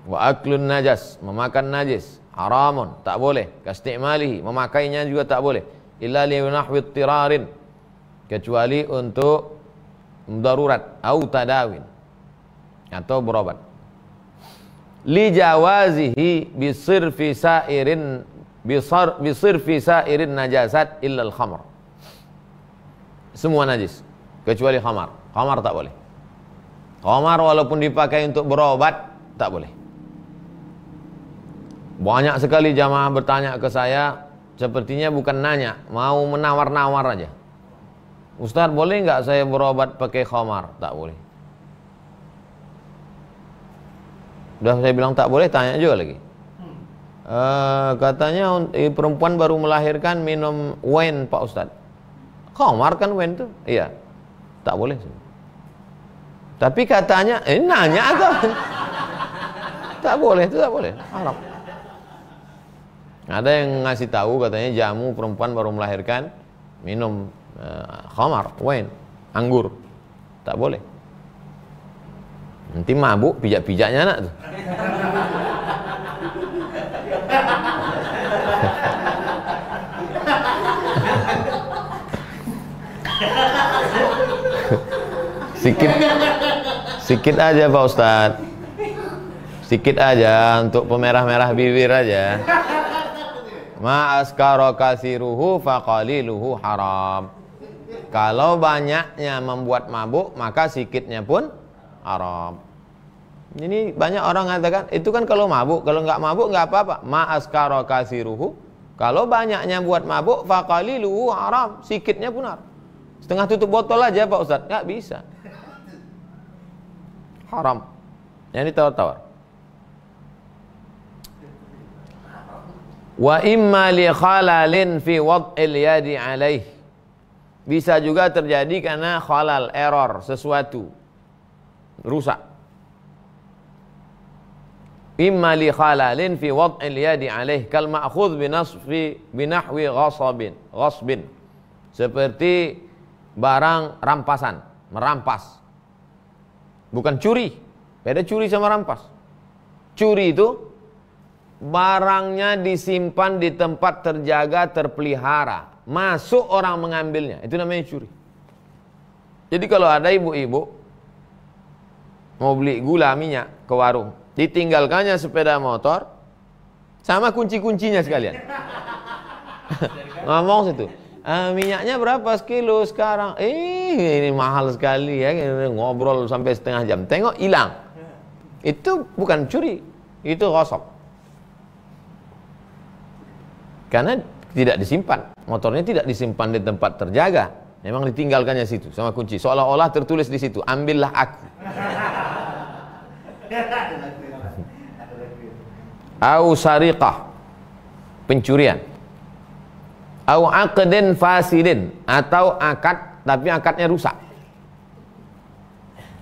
Wa aklun najas, memakan najis, haramun, tak boleh. Kastimalihi, memakainya juga tak boleh. Illa li nahwit tirarin, kecuali untuk darurat, au tadawin, atau berobat. Li jawazihi bisirfi sairin najasat illa al-khamr. Semua najis kecuali khamar. Khamar tak boleh. Khamar walaupun dipakai untuk berobat tak boleh. Banyak sekali jamaah bertanya ke saya, sepertinya bukan nanya, mau menawar-nawar aja. Ustaz, boleh nggak saya berobat pakai khamar? Tak boleh. Udah saya bilang tak boleh, tanya juga lagi. Katanya perempuan baru melahirkan minum wine Pak Ustaz. Khamar kan wine tuh? Iya. Tak boleh. Tapi katanya, nanya atau? Tak boleh, itu tak boleh. Haram. Ada yang ngasih tahu katanya jamu perempuan baru melahirkan minum khamar, wine, anggur. Tak boleh. Nanti mabuk pijak-pijaknya anak tuh. Sikit aja Pak Ustadz, sikit aja untuk pemerah-merah bibir aja. Ma askara kasiruhu faqaliluhu haram. Kalau banyaknya membuat mabuk, maka sikitnya pun haram. Ini banyak orang mengatakan itu kan kalau mabuk, kalau nggak mabuk nggak apa-apa. Ma askara kasiruhu, kalau banyaknya buat mabuk, faqaliluhu haram, sikitnya pun haram. Setengah tutup botol aja Pak Ustadz, nggak bisa. Haram. Yang ditawar-tawar. Wa imma li khalalin fi wad'il yadi alaih. Bisa juga terjadi karena khalal, error, sesuatu rusak. Imma li khalalin fi wad'il yadi alaih kal ma'khudh binahwi ghasbin. Seperti barang rampasan, merampas. Bukan curi. Beda curi sama rampas. Curi itu barangnya disimpan di tempat terjaga, terpelihara. Masuk orang mengambilnya. Itu namanya curi. Jadi kalau ada ibu-ibu mau beli gula, minyak ke warung, ditinggalkannya sepeda motor sama kunci-kuncinya sekalian. Ngomong situ. Minyaknya berapa sekilo sekarang? Ini mahal sekali ya. Ngobrol sampai setengah jam. Tengok hilang. Itu bukan curi, itu ghasab. Karena tidak disimpan. Motornya tidak disimpan di tempat terjaga. Memang ditinggalkannya situ sama kunci. Seolah-olah tertulis di situ, ambillah aku. Au sariqah, pencurian. Au aqdin fasidin, atau akad tapi akadnya rusak.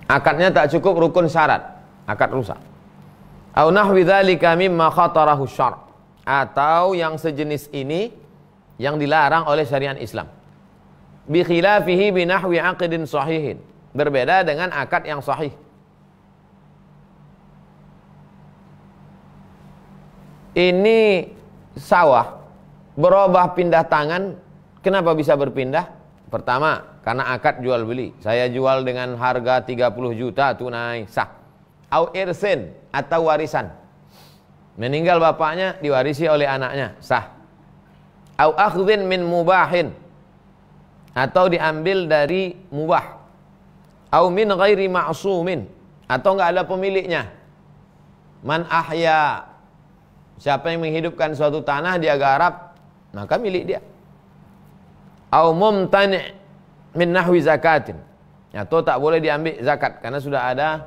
Akadnya tak cukup rukun syarat, akad rusak. Au nahwi dzalika mimma khatarahu syar', atau yang sejenis ini yang dilarang oleh syariat Islam. Bi khilafihi bi nahwi aqdin sahihin, berbeda dengan akad yang sahih. Ini sawah berubah pindah tangan. Kenapa bisa berpindah? Pertama, karena akad jual beli. Saya jual dengan harga 30 juta tunai, sah. Au irsin, atau warisan. Meninggal bapaknya, diwarisi oleh anaknya, sah. Au akhdhin min mubahin, atau diambil dari mubah. Au min ghairi ma'sumin, atau enggak ada pemiliknya. Man ahya, siapa yang menghidupkan suatu tanah dia garap, maka milik dia. Au mumtani' min nahwi zakatin, atau tak boleh diambil zakat karena sudah ada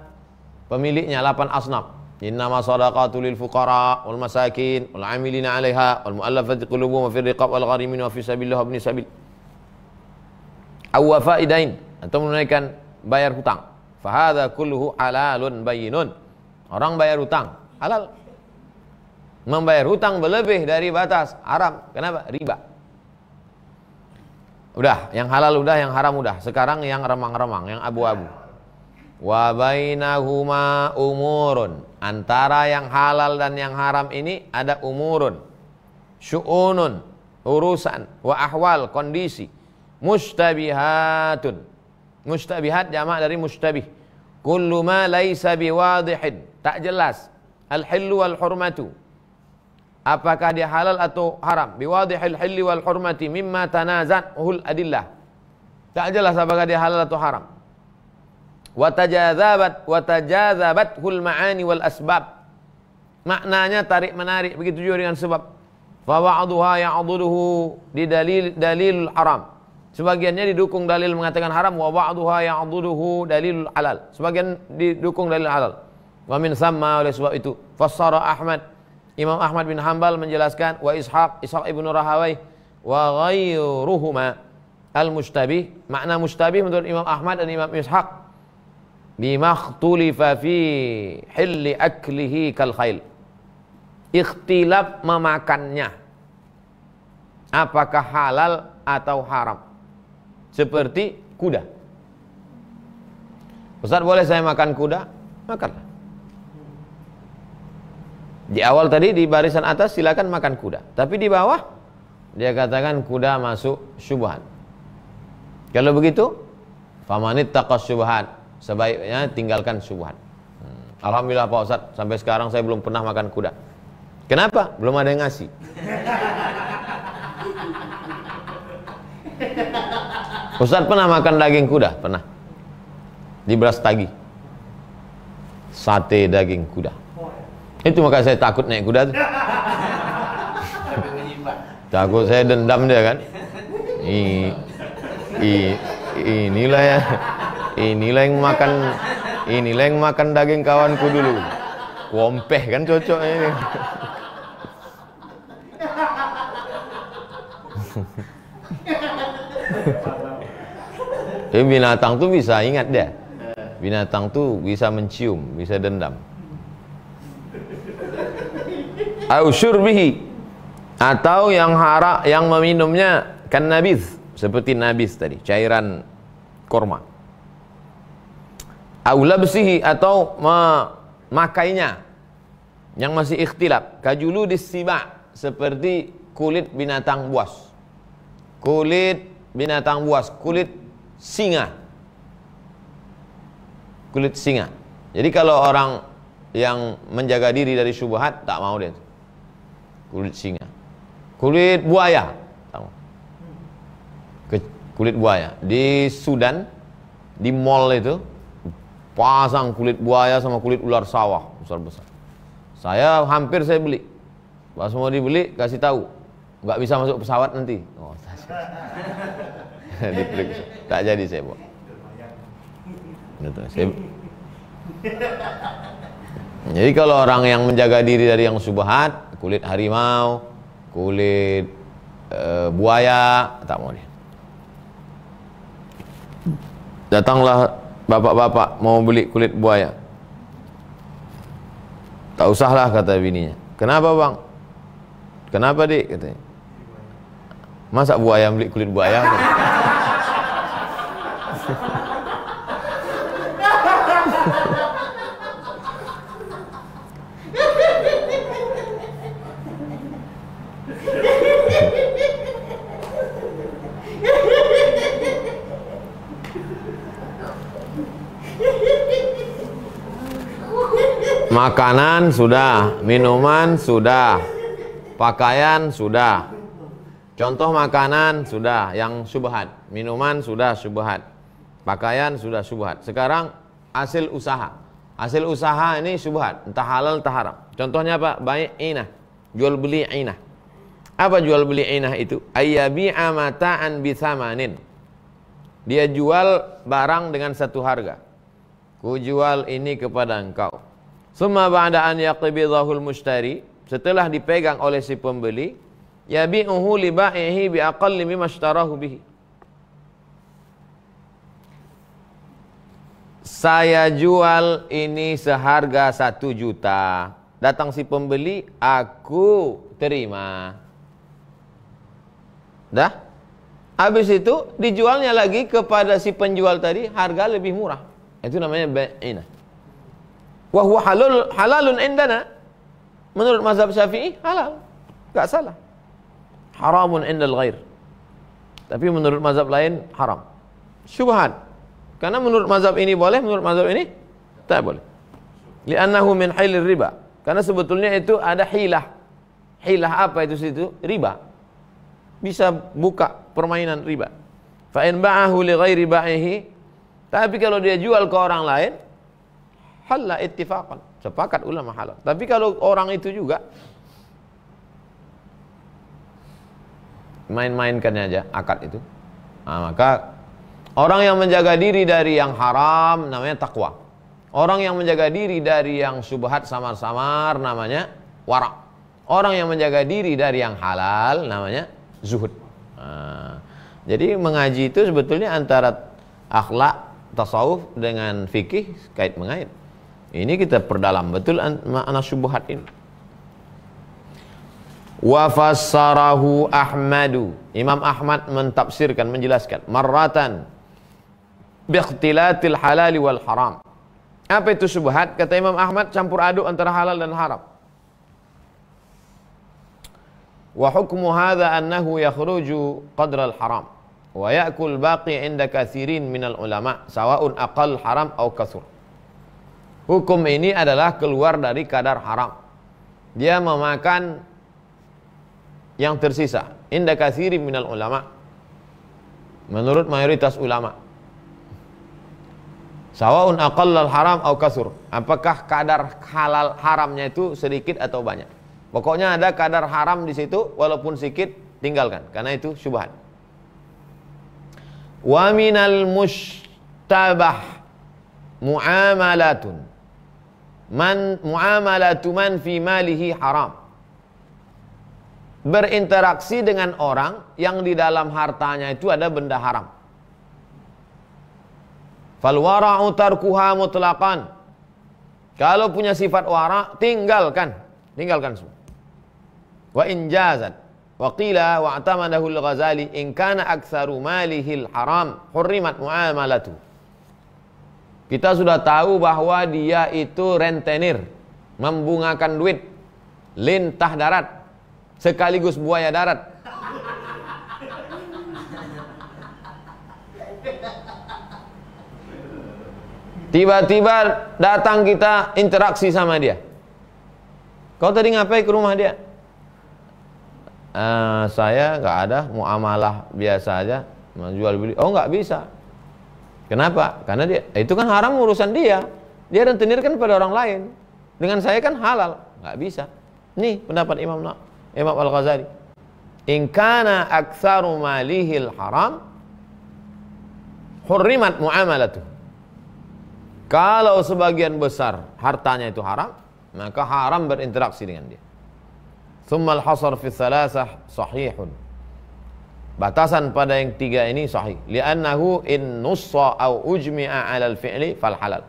pemiliknya, 8 asnaf. Innama shadaqatu lil fuqara wal masakin wal 'amilina 'alaiha wal mu'allafati qulubuhum wa fir riqab wal gharimin wa fi sabilillah wa ibnis sabil. Aw faidain, atau menunaikan bayar hutang. Fa hadza kulluhu halalun bayyinun. Orang bayar hutang halal. Membayar hutang berlebih dari batas haram. Kenapa? Riba. Udah, yang halal udah, yang haram udah. Sekarang yang remang-remang, yang abu-abu. Wa bainahuma umurun. Antara yang halal dan yang haram ini ada umurun, syu'unun, urusan, wa ahwal, kondisi, mustabihatun. Mustabihat jamak dari mustabih. Kullu ma laisa biwadihin, tak jelas. Al-hillu wal hurmatu, apakah dia halal atau haram. Biwadihil hilli wal hurmati mimma tanaza'ul adillah, tak jelas apakah dia halal atau haram. Watajazabat hul ma'ani wal asbab, maknanya tarik menarik, begitu juga dengan sebab. Fa ba'dhuha ya'dhuduhu di dalil haram, sebagiannya didukung dalil mengatakan haram. Wa ba'dhuha ya'dhuduhu dalil halal, sebagian didukung dalil halal. Wa min samma, oleh sebab itu fassara Ahmad, Imam Ahmad bin Hanbal menjelaskan, wa Ishaq ibnu Rahawai wa ghairuhuma al-mustabih, makna mustabih menurut Imam Ahmad dan Imam Ishaq bimakhtulifa fi hilli aklihi kal khail, ikhtilaf memakannya apakah halal atau haram, seperti kuda. Ustaz, boleh saya makan kuda? makanlah. Di awal tadi di barisan atas silakan makan kuda, tapi di bawah dia katakan kuda masuk syubhat. Kalau begitu, famanit taqas syubhat, sebaiknya tinggalkan syubhat. Alhamdulillah Pak Ustadz, sampai sekarang saya belum pernah makan kuda. Kenapa? Belum ada yang ngasih. Ustadz pernah makan daging kuda? Pernah. Di Brastagi. Sate daging kuda. Itu makanya saya takut naik kuda tuh. Takut saya dendam dia kan. Inilah ya. Inilah yang makan daging kawanku dulu. Wompeh kan cocoknya ini. Binatang tuh bisa ingat dia. Binatang tuh bisa mencium, bisa dendam. Au syurbihi, atau yang meminumnya kan nabiz, seperti nabiz tadi, cairan korma. Au labsihi, atau memakainya yang masih ikhtilaf, kajuludis siba, seperti kulit binatang buas. Kulit binatang buas, kulit singa. Kulit singa. Jadi kalau orang yang menjaga diri dari syubhat, tak mau dia. Kulit singa. Kulit buaya. Kulit buaya. Di Sudan, di mall itu, pasang kulit buaya sama kulit ular sawah besar-besar. Saya beli. Pas mau dibeli, kasih tahu, nggak bisa masuk pesawat nanti. Oh, tak jadi saya buat. Jadi kalau orang yang menjaga diri dari yang syubhat, kulit harimau, kulit buaya, tak mau dia. Datanglah bapak-bapak mau beli kulit buaya. Tak usahlah, kata bininya. Kenapa bang? Kenapa dik? Katanya. Masa buaya beli kulit buaya? Makanan sudah, minuman sudah, pakaian sudah. Contoh makanan sudah yang syubhat, minuman sudah syubhat, pakaian sudah syubhat. Sekarang hasil usaha. Hasil usaha ini syubhat, entah halal entah haram. Contohnya apa? Bai' inah, jual beli inah. Apa jual beli inah itu? Ayyabi'a mata'an bitsamanin. Dia jual barang dengan satu harga. Ku jual ini kepada engkau. Summa ba'da an yaqbidahul mushtari, setelah dipegang oleh si pembeli, yabi'uhu li ba'ihi bi aqalli mimma ishtarahu bihi. Saya jual ini seharga 1 juta. Datang si pembeli, aku terima. Dah? Habis itu dijualnya lagi kepada si penjual tadi harga lebih murah. Itu namanya bai'inah. Wa huwa halalun indana. Menurut mazhab Syafi'i halal, enggak salah. Haramun indal ghair. Tapi menurut mazhab lain haram. Syubhat. Karena menurut mazhab ini boleh, menurut mazhab ini tak boleh. Li'annahu min hilir riba. Karena sebetulnya itu ada hilah. Hilah apa itu situ? Riba. Bisa buka permainan riba. Fa in ba'ahu li ghairi ba'ihi. Tapi kalau dia jual ke orang lain, halal ittifaqan, sepakat ulama halal. Tapi kalau orang itu juga main-mainkannya aja akad itu, nah, maka orang yang menjaga diri dari yang haram namanya takwa. Orang yang menjaga diri dari yang syubhat samar-samar namanya wara'. Orang yang menjaga diri dari yang halal namanya zuhud. Nah, jadi mengaji itu sebetulnya antara akhlak, tasawuf dengan fikih kait mengait. Ini kita perdalam betul makna syubhat ini. Wa fassarahu Ahmadu. Imam Ahmad mentafsirkan, menjelaskan marratan biikhtilatil halal wal haram. Apa itu syubhat? Kata Imam Ahmad, campur aduk antara halal dan haram. Wa hukmu hadha annahu yakhruju qadra al-haram wa ya'kul baqi 'inda katsirin minal ulama sawa'un aqal haram aw kasur. Hukum ini adalah keluar dari kadar haram. Dia memakan yang tersisa. Inda katsirin minal ulama. Menurut mayoritas ulama. Sawa'un aqallal haram au kasur. Apakah kadar halal haramnya itu sedikit atau banyak? Pokoknya ada kadar haram di situ, walaupun sedikit tinggalkan, karena itu syubhat. Wa minal mushtabah mu'amalatu man fi malihi haram. Berinteraksi dengan orang yang di dalam hartanya itu ada benda haram. Fal wara'u tarkuha mutlaqan. Kalau punya sifat wara, tinggalkan semua. Wa in jazat wa qila wa atamadahu al-Ghazali in kana aktsaru malihi al-haram hurrimat muamalatu. Kita sudah tahu bahwa dia itu rentenir, membungakan duit, lintah darat, sekaligus buaya darat. Tiba-tiba datang kita interaksi sama dia. Kau tadi ngapain ke rumah dia? Saya nggak ada, muamalah biasa aja, menjual beli. Oh, nggak bisa. Kenapa? Karena dia itu kan haram, urusan dia. Dia rentenirkan pada orang lain. Dengan saya kan halal, nggak bisa. Nih pendapat Imam Al-Ghazali. In kana aktsaru malihil haram hurrimat muamalatuh. Kalau sebagian besar hartanya itu haram, maka haram berinteraksi dengan dia. Tsummal hasar fi thalathah sahihun. Batasan pada yang tiga ini sahih. Li'annahu in nussa au ujmi'a 'alal fi'li fal halal.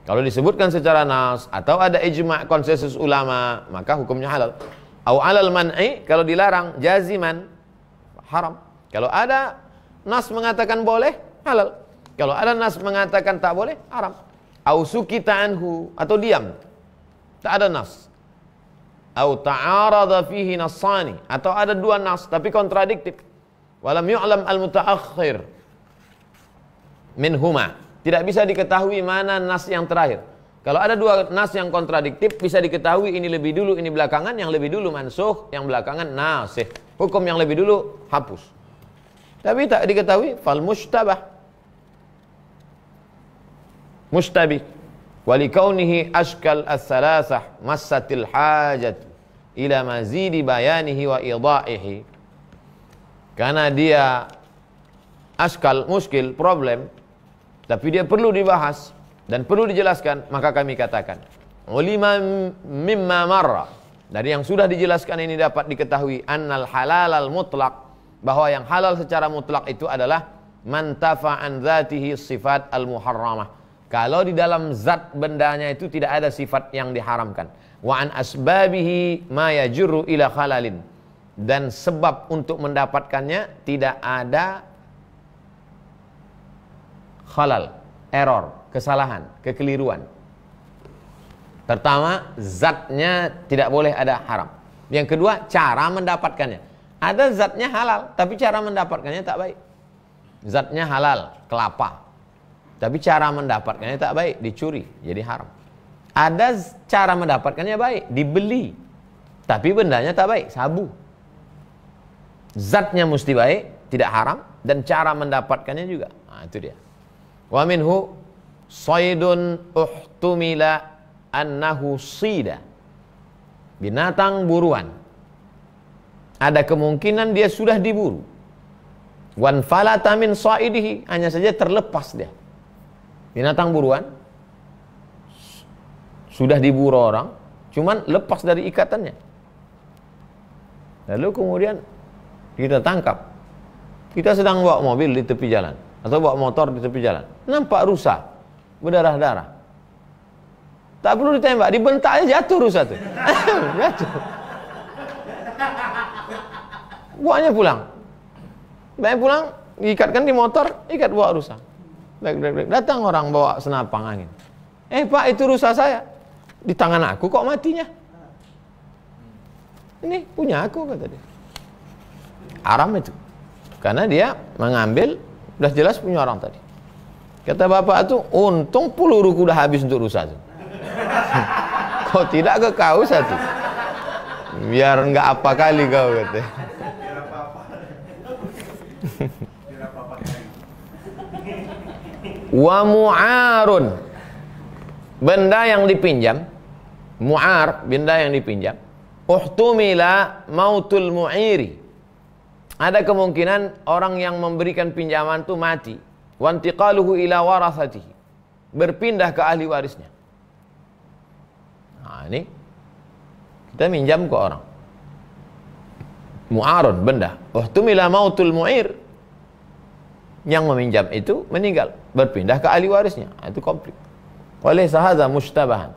Kalau disebutkan secara nas atau ada ijma' konsensus ulama, maka hukumnya halal. Au 'alal man'i, kalau dilarang jaziman haram. Kalau ada nas mengatakan boleh, halal. Kalau ada nas mengatakan tak boleh, haram. Au sukita anhu, atau diam, tak ada nas. Au ta'arada fihi nassani, atau ada dua nas tapi kontradiktif. Walam yu'lam al-mutaakhir minhuma, tidak bisa diketahui mana nas yang terakhir. Kalau ada dua nas yang kontradiktif, bisa diketahui ini lebih dulu, ini belakangan. Yang lebih dulu mansukh, yang belakangan nasih. Hukum yang lebih dulu hapus. Tapi tak diketahui, fal mushtabah mustabih walikaunihi ashkal as-salasah massatil hajat ila mazidi bayanihi wa idaihi. Karena dia ashkal, muskil, problem, tapi dia perlu dibahas dan perlu dijelaskan, maka kami katakan ulima mimma marra, dari yang sudah dijelaskan ini dapat diketahui annal halalal mutlaq, bahwa yang halal secara mutlak itu adalah mantafa an dzatihi sifat al-muharramah. Kalau di dalam zat bendanya itu tidak ada sifat yang diharamkan. Wa an asbabihi ma yajurru ila khalalin. Dan sebab untuk mendapatkannya tidak ada khalal, error, kesalahan, kekeliruan. Pertama, zatnya tidak boleh ada haram. Yang kedua, cara mendapatkannya. Ada zatnya halal, tapi cara mendapatkannya tak baik. Zatnya halal, kelapa, tapi cara mendapatkannya tak baik, dicuri, jadi haram. Ada cara mendapatkannya baik, dibeli, tapi bendanya tak baik, sabu. Zatnya mesti baik, tidak haram, dan cara mendapatkannya juga. Nah, itu dia. Wa minhu saydun uhtumila annahu sida. Binatang buruan. Ada kemungkinan dia sudah diburu. Wan falata min saidihi, hanya saja terlepas dia. Binatang buruan sudah diburu orang, cuman lepas dari ikatannya. Lalu kemudian kita tangkap. Kita sedang bawa mobil di tepi jalan atau bawa motor di tepi jalan, nampak rusa berdarah-darah. Tak perlu ditembak, dibentak aja jatuh rusa tuh. Jatuh. Bawanya pulang. Baik pulang, diikatkan di motor, ikat bawa rusa. Baik. Datang orang bawa senapang angin. Pak, itu rusa saya. Di tangan aku kok matinya. Ini punya aku, kata dia. Haram itu. Karena dia mengambil, udah jelas punya orang tadi. Kata bapak itu, untung peluruku udah habis untuk rusa itu. Kau tidak ke kau satu. Biar enggak apa kali kau, kata. Wa mu'arun, benda yang dipinjam. Mu'ar, benda yang dipinjam. Uhtumila mautul mu'iri, ada kemungkinan orang yang memberikan pinjaman itu mati. Wantiqaluhu ila warathatihi, berpindah ke ahli warisnya. Nah ini kita minjam ke orang. Mu'arun, benda. Uhtumila mautul mu'ir, yang meminjam itu meninggal, berpindah ke ahli warisnya. Itu konflik. Walaysa hadza mushtabahan,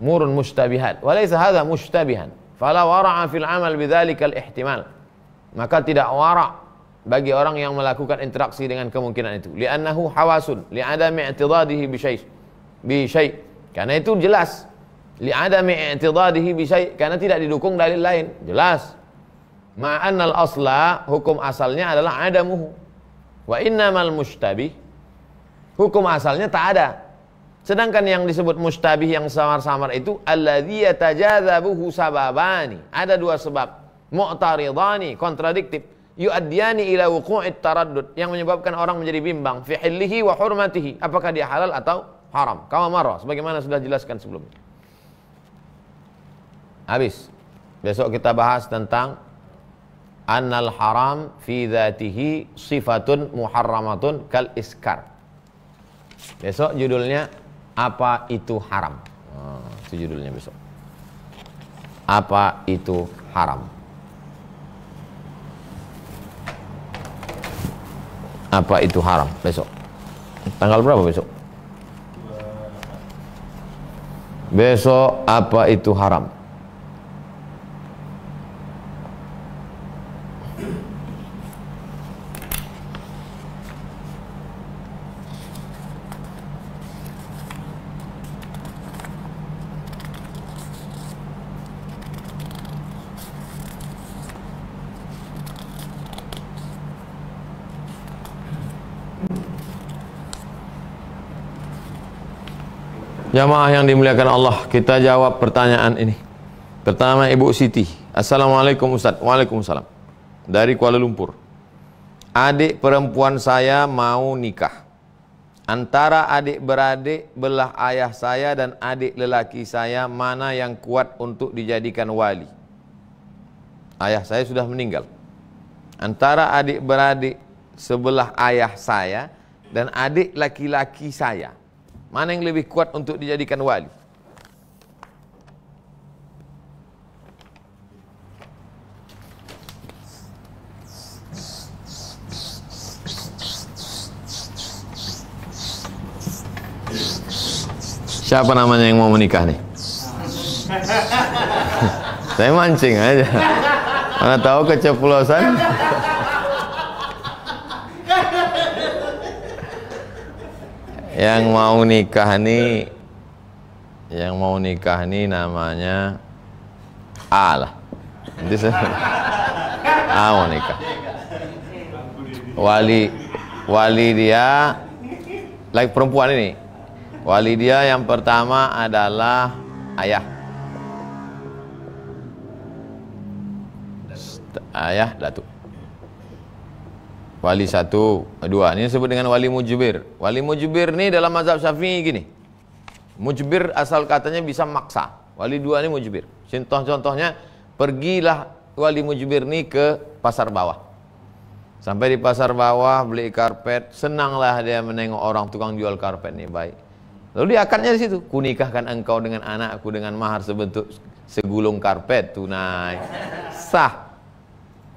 murun mushtabihat. Walaysa hadza mushtabihan, fala wara'a fil amal bidzalika al-ihtimal. Maka tidak wara' bagi orang yang melakukan interaksi dengan kemungkinan itu. Li'annahu hawasun li'adami i'tidadihi bi syai'. Karena itu jelas. Li'adami i'tidadihi bi syai', karena tidak didukung dalil lain. Jelas. Ma'annal asla, hukum asalnya adalah adamuhu. Wa innamal mushtabih, hukum asalnya tak ada. Sedangkan yang disebut mustabih, yang samar-samar itu, alladzi yatajadzabuhu sababani, ada dua sebab, mu'taridani, kontradiktif, yu'addiyani ila wuqu'it taraddud, yang menyebabkan orang menjadi bimbang fi hillihi wa hurmatihi, apakah dia halal atau haram. Kama marra, sebagaimana sudah jelaskan sebelumnya. Habis. Besok kita bahas tentang annal haram fi dzatihi sifatun muharramatun kal iskar. Besok judulnya apa itu haram. Itu judulnya besok. Apa itu haram? Apa itu haram besok? Tanggal berapa besok? Besok apa itu haram? Jamaah yang dimuliakan Allah, kita jawab pertanyaan ini. Pertama, Ibu Siti. Assalamualaikum Ustaz. Waalaikumsalam. Dari Kuala Lumpur. Adik perempuan saya mau nikah. Antara adik beradik belah ayah saya dan adik lelaki saya, mana yang kuat untuk dijadikan wali? Ayah saya sudah meninggal. Antara adik beradik sebelah ayah saya dan adik laki-laki saya, mana yang lebih kuat untuk dijadikan wali? Siapa namanya yang mau menikah nih? Saya mancing aja. Mana tahu keceplosan. Yang mau nikah nih, namanya A lah. Nanti saya A mau nikah. Wali dia, like perempuan ini. Wali dia yang pertama adalah ayah. Ayah datuk. Wali satu, dua. Ini disebut dengan wali mujbir. Wali mujbir ini dalam mazhab Syafi'i gini. Mujbir asal katanya bisa maksa. Wali dua ini mujbir. Contohnya, pergilah wali mujbir ini ke pasar bawah. Sampai di pasar bawah beli karpet, senanglah dia menengok orang tukang jual karpet ini baik. Lalu dia akadnya di situ. Kunikahkan engkau dengan anakku dengan mahar sebentuk segulung karpet tunai. Sah.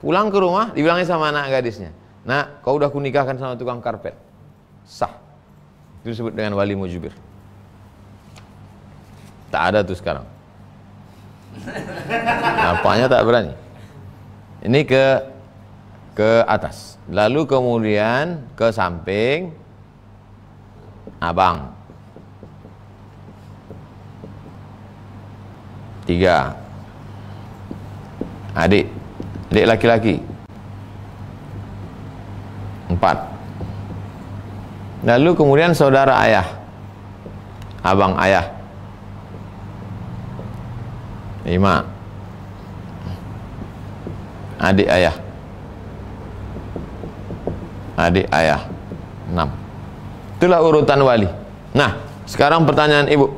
Pulang ke rumah dibilangin sama anak gadisnya, "Nak, kau udah kunikahkan sama tukang karpet." Sah. Itu disebut dengan wali mujbir. Tak ada tuh sekarang. Apanya tak berani. Ini ke atas. Lalu kemudian ke samping abang. 3. Adik laki-laki. 4. Lalu kemudian saudara ayah, abang ayah. 5. Adik ayah. 6. Itulah urutan wali. Nah, sekarang pertanyaan ibu,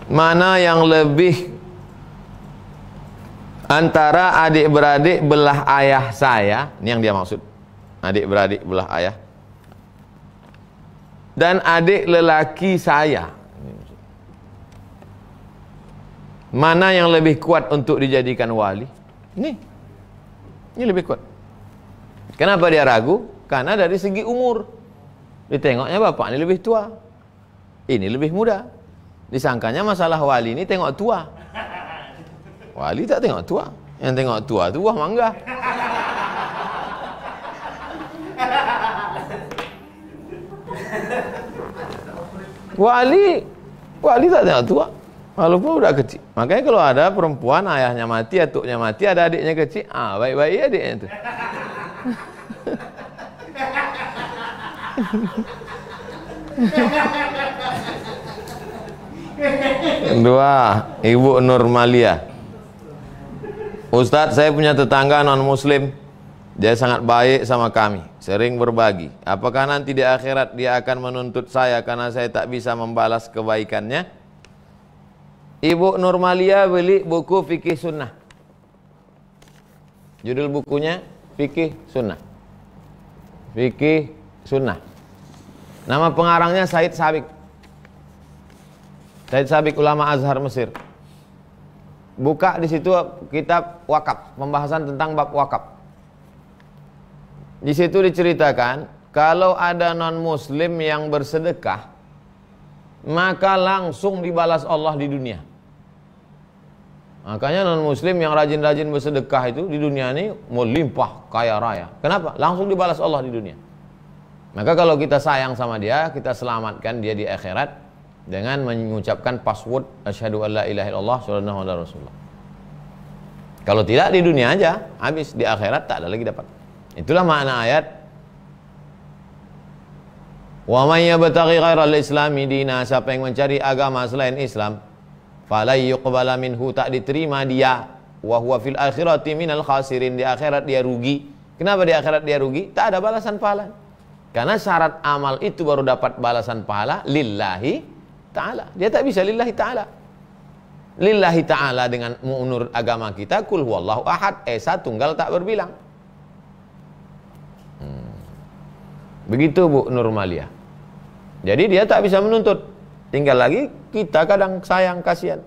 mana yang lebih antara adik-beradik belah ayah saya, ini yang dia maksud, adik-beradik belah ayah, dan adik lelaki saya, mana yang lebih kuat untuk dijadikan wali? Ini lebih kuat. Kenapa dia ragu? Karena dari segi umur, ditengoknya bapak ini lebih tua, ini lebih muda. Disangkanya masalah wali ini tengok tua. Wali tak tengok tua, yang tengok tua itu buah mangga. Wali tak tengok tua, walaupun udah kecil. Makanya kalau ada perempuan ayahnya mati, atuknya mati, ada adiknya kecil, baik-baik adiknya itu. Kedua, Ibu Nurmalia. Ustadz, saya punya tetangga non-muslim. Dia sangat baik sama kami, sering berbagi. Apakah nanti di akhirat dia akan menuntut saya karena saya tak bisa membalas kebaikannya? Ibu Nurmalia beli buku Fikih Sunnah. Judul bukunya Fikih Sunnah. Fikih Sunnah. Nama pengarangnya Said Sabiq. Said Sabiq, ulama Azhar Mesir. Buka di situ kitab wakaf, pembahasan tentang bab wakaf. Di situ diceritakan kalau ada non-muslim yang bersedekah, maka langsung dibalas Allah di dunia. Makanya non-muslim yang rajin-rajin bersedekah itu di dunia ini melimpah kaya raya. Kenapa? Langsung dibalas Allah di dunia. Maka kalau kita sayang sama dia, kita selamatkan dia di akhirat dengan mengucapkan password asyhadu alla ilaha illallah sallallahu alaihi wasallam. Kalau tidak di dunia aja, habis, di akhirat tak ada lagi dapat. Itulah makna ayat wa may yabtaghi ghairal islami dina, siapa yang mencari agama selain Islam, falay yuqbala minhu, tak diterima dia, wa huwa fil akhirati minal khasirin, di akhirat dia rugi. Kenapa di akhirat dia rugi? Tak ada balasan pahala. Karena syarat amal itu baru dapat balasan pahala lillahi ta'ala. Dia tak bisa lillahi ta'ala. Lillahi ta'ala dengan menurut agama kita, kul huwallahu ahad, esa tunggal tak berbilang. Begitu Bu Nurmalia. Jadi dia tak bisa menuntut. Tinggal lagi kita kadang sayang, kasihan.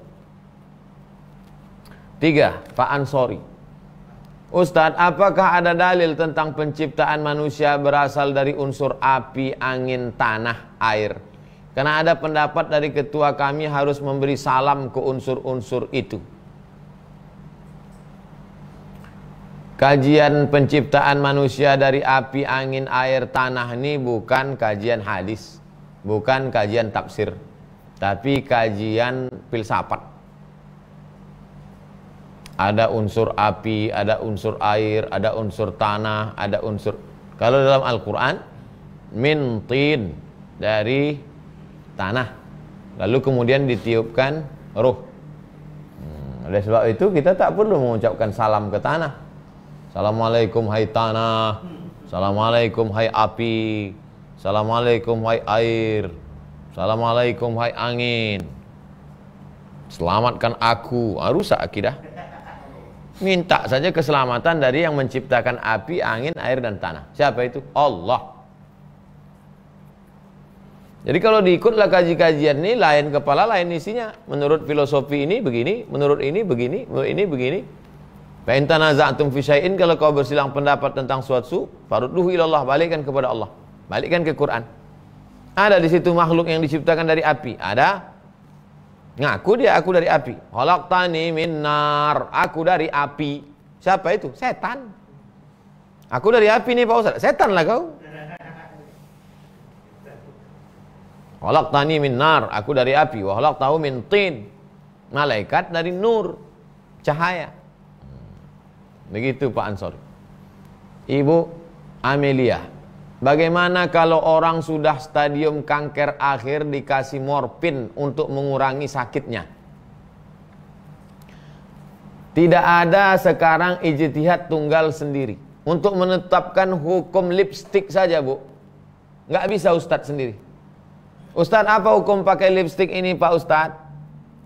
3. Pak Ansori. Ustadz, apakah ada dalil tentang penciptaan manusia berasal dari unsur api, angin, tanah, air? Karena ada pendapat dari ketua kami harus memberi salam ke unsur-unsur itu. Kajian penciptaan manusia dari api, angin, air, tanah ini bukan kajian hadis, bukan kajian tafsir, tapi kajian filsafat. Ada unsur api, ada unsur air, ada unsur tanah, ada unsur. Kalau dalam Al-Quran, min tin, dari tanah, lalu kemudian ditiupkan ruh. Oleh sebab itu kita tak perlu mengucapkan salam ke tanah. Assalamualaikum hai tanah, assalamualaikum hai api, assalamualaikum hai air, assalamualaikum hai angin, selamatkan aku. Rusak akidah. Minta saja keselamatan dari yang menciptakan api, angin, air, dan tanah. Siapa itu? Allah. Jadi kalau diikutlah kaji-kajian ini, lain kepala lain isinya. Menurut filosofi ini begini, menurut ini begini, menurut ini begini. Fa in tanaza'tum fi syai'in, kalau kau bersilang pendapat tentang suatu, farudduhu ilallah, balikkan kepada Allah. Balikkan ke Quran. Ada di situ makhluk yang diciptakan dari api. Ada. Ngaku dia aku dari api. Khalaqtani min nar, aku dari api. Siapa itu? Setan. Aku dari api nih Pak Ustaz. Setan lah kau. Khalaqtani min nar, aku dari api. Wa khalaqtahu min tin. Malaikat dari nur. cahaya. Begitu Pak Ansor. Ibu Amelia, bagaimana kalau orang sudah stadium kanker akhir dikasih morfin untuk mengurangi sakitnya? Tidak ada sekarang ijtihad tunggal sendiri untuk menetapkan hukum lipstik saja, Bu. Nggak bisa Ustadz sendiri. Ustadz, apa hukum pakai lipstik ini Pak Ustadz?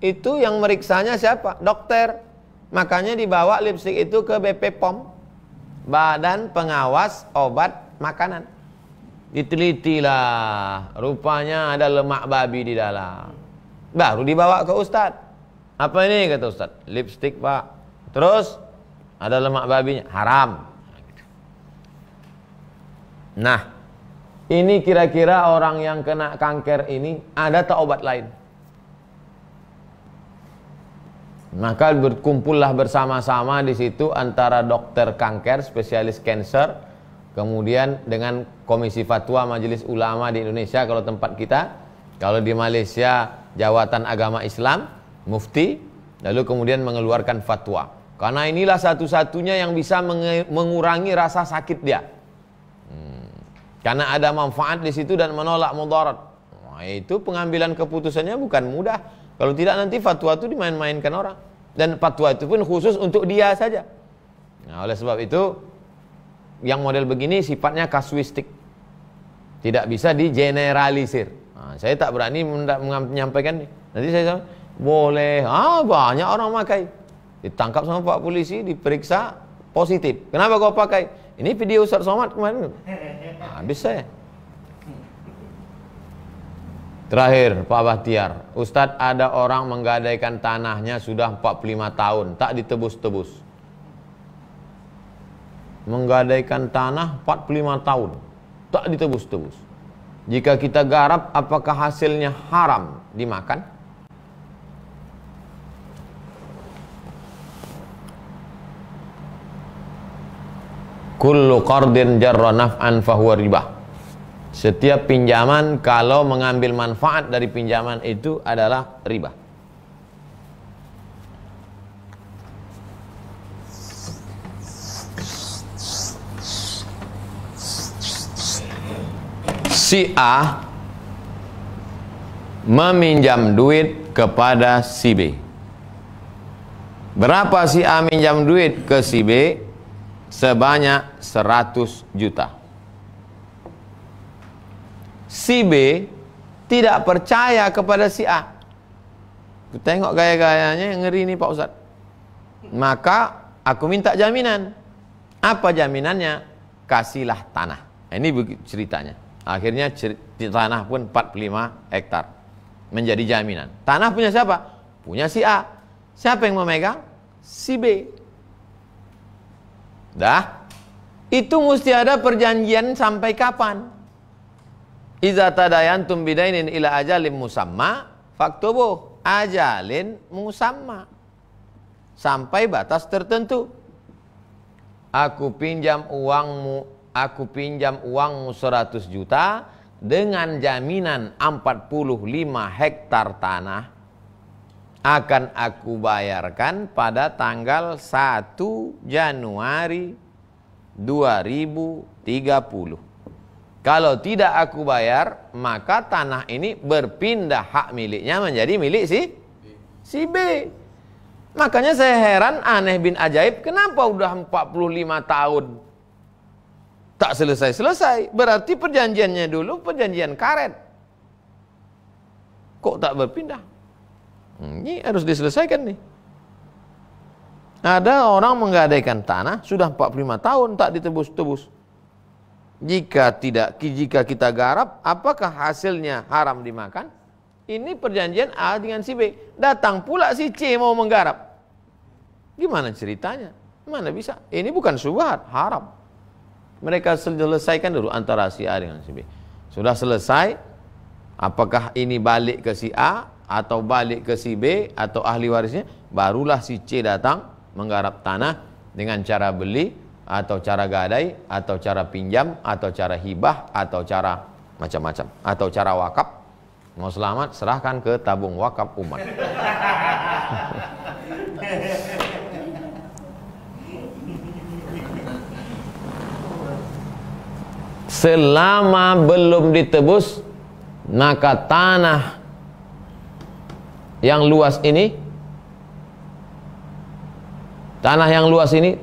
Itu yang meriksanya siapa? Dokter. Makanya dibawa lipstik itu ke BP POM, Badan Pengawas Obat Makanan. Ditelitilah, rupanya ada lemak babi di dalam. Baru dibawa ke Ustadz. Apa ini kata Ustadz? Lipstik Pak. Terus ada lemak babinya, haram. Nah, ini kira-kira orang yang kena kanker ini ada tak obat lain? Maka berkumpullah bersama-sama di situ antara dokter kanker, spesialis cancer, kemudian dengan Komisi Fatwa Majelis Ulama di Indonesia kalau tempat kita, kalau di Malaysia Jawatan Agama Islam, Mufti, lalu kemudian mengeluarkan fatwa. Karena inilah satu-satunya yang bisa mengurangi rasa sakit dia. Karena ada manfaat di situ dan menolak mudarat. Nah, itu pengambilan keputusannya bukan mudah. Kalau tidak nanti fatwa itu dimain-mainkan orang. Dan fatwa itu pun khusus untuk dia saja. Nah, oleh sebab itu yang model begini sifatnya kasuistik. Tidak bisa digeneralisir. Nah, saya tak berani menyampaikan nih. Nanti saya bilang, boleh. Banyak orang pakai. Ditangkap sama Pak Polisi, diperiksa positif. Kenapa kau pakai? Ini video Ustaz Somad kemarin. Habis saya. Terakhir Pak Bahtiar, Ustadz, ada orang menggadaikan tanahnya sudah 45 tahun, tak ditebus-tebus. Menggadaikan tanah 45 tahun, tak ditebus-tebus. Jika kita garap, apakah hasilnya haram dimakan? Kullu qardin jarra naf'an fahuwa ribah. Setiap pinjaman kalau mengambil manfaat dari pinjaman itu adalah riba. Si A meminjam duit kepada si B. Berapa si A minjam duit ke si B? Sebanyak 100 juta. Si B tidak percaya kepada si A. Tengok gaya-gayanya, ngeri nih Pak Ustadz. Maka aku minta jaminan. Apa jaminannya? Kasihlah tanah. Ini ceritanya. Akhirnya tanah pun 45 hektar menjadi jaminan. Tanah punya siapa? Punya si A. Siapa yang memegang? Si B. Dah. Itu mesti ada perjanjian sampai kapan? Iza tadayantum bidainin ila ajalin musamma faktubuh, ajalin musamma, sampai batas tertentu. Aku pinjam uangmu 100 juta dengan jaminan 45 hektar tanah akan aku bayarkan pada tanggal 1 Januari 2030. Kalau tidak aku bayar, maka tanah ini berpindah hak miliknya menjadi milik si B. Makanya saya heran, aneh bin ajaib, kenapa udah 45 tahun tak selesai-selesai? Berarti perjanjiannya dulu perjanjian karet. Kok tak berpindah? Ini harus diselesaikan nih. Ada orang menggadaikan tanah sudah 45 tahun tak ditebus-tebus. Jika kita garap, apakah hasilnya haram dimakan? Ini perjanjian A dengan si B. Datang pula si C mau menggarap. Gimana ceritanya? Mana bisa? Ini bukan syubhat, haram. Mereka selesaikan dulu antara si A dengan si B. Sudah selesai, apakah ini balik ke si A atau balik ke si B atau ahli warisnya? Barulah si C datang menggarap tanah dengan cara beli atau cara gadai atau cara pinjam atau cara hibah atau cara macam-macam atau cara wakaf. Mau selamat serahkan ke tabung wakaf umat. selama belum ditebus, maka tanah yang luas ini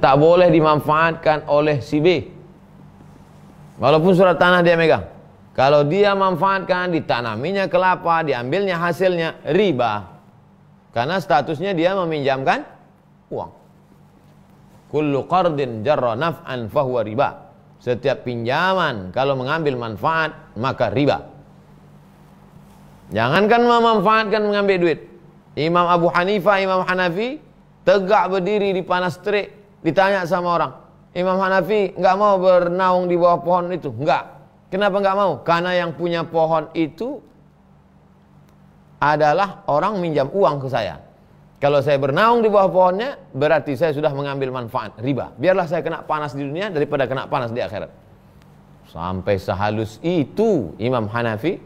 tak boleh dimanfaatkan oleh si B. Walaupun surat tanah dia megang. Kalau dia manfaatkan, ditanaminya kelapa, diambilnya hasilnya, riba. Karena statusnya dia meminjamkan uang. Kullu qardin jarra naf'an fahuwa riba. Setiap pinjaman kalau mengambil manfaat, maka riba. Jangankan memanfaatkan mengambil duit. Imam Abu Hanifah, Imam Hanafi tegak berdiri di panas terik, ditanya sama orang. Imam Hanafi nggak mau bernaung di bawah pohon itu, nggak. Kenapa nggak mau? Karena yang punya pohon itu adalah orang minjam uang ke saya. Kalau saya bernaung di bawah pohonnya, berarti saya sudah mengambil manfaat, riba. Biarlah saya kena panas di dunia daripada kena panas di akhirat. Sampai sehalus itu Imam Hanafi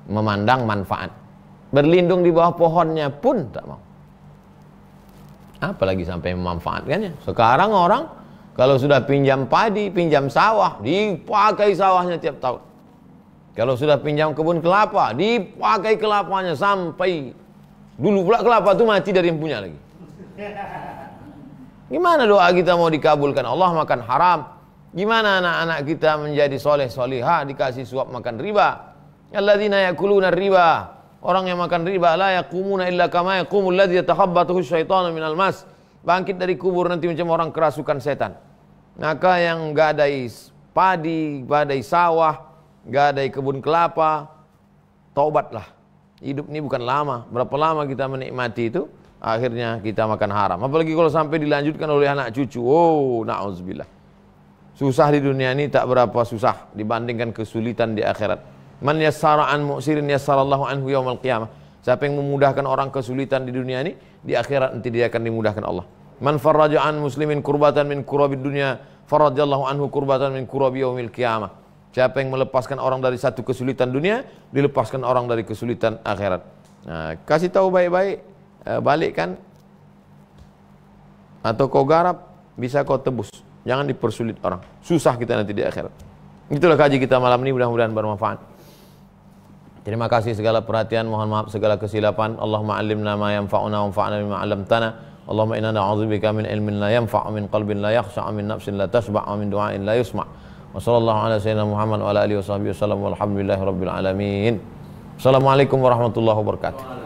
memandang manfaat. Berlindung di bawah pohonnya pun tak mau. Apalagi sampai memanfaatkannya. Sekarang orang kalau sudah pinjam padi, pinjam sawah, dipakai sawahnya tiap tahun. Kalau sudah pinjam kebun kelapa, dipakai kelapanya sampai dulu pula kelapa itu mati dari yang punya lagi. Gimana doa kita mau dikabulkan? Allah makan haram. Gimana anak-anak kita menjadi soleh solihah dikasih suap makan riba? Alladzina yakuluna riba. Orang yang makan riba la yaqumuna illa kama yaqumul ladzi yatakhabbathu syaitanu minal mas. Bangkit dari kubur nanti macam orang kerasukan setan. Maka yang gadai padi, gadai sawah, gadai kebun kelapa, taubatlah. Hidup ini bukan lama. Berapa lama kita menikmati itu, akhirnya kita makan haram. Apalagi kalau sampai dilanjutkan oleh anak cucu. Oh, na'udzubillah. Susah di dunia ini tak berapa susah dibandingkan kesulitan di akhirat. Man yassara an mu'sirin yassarallahu anhu yaumal qiyamah. Siapa yang memudahkan orang kesulitan di dunia ini, di akhirat nanti dia akan dimudahkan Allah. Man farraja an muslimin kurbatan min kurabid dunya, farrajallahu anhu kurbatan min kurabi yaumil qiyamah. Siapa yang melepaskan orang dari satu kesulitan dunia, dilepaskan orang dari kesulitan akhirat. Nah, kasih tahu baik-baik, balikkan atau kau garap, bisa kau tebus. Jangan dipersulit orang. Susah kita nanti di akhirat. Itulah kaji kita malam ini, mudah-mudahan bermanfaat. Terima kasih segala perhatian, mohon maaf segala kesilapan. Allahumma 'allimna ma yanfa'una wanfa'na bima 'allamtana. Allahumma inna na'udzubika min ilmin la yanfa' min qalbin la yakhsha' min nafsin la tashba' min du'ain la yusma'. Wa sallallahu ala sayyidina Muhammad wa ala alihi washabihi wasallam walhamdulillahi rabbil alamin. Assalamualaikum warahmatullahi wabarakatuh.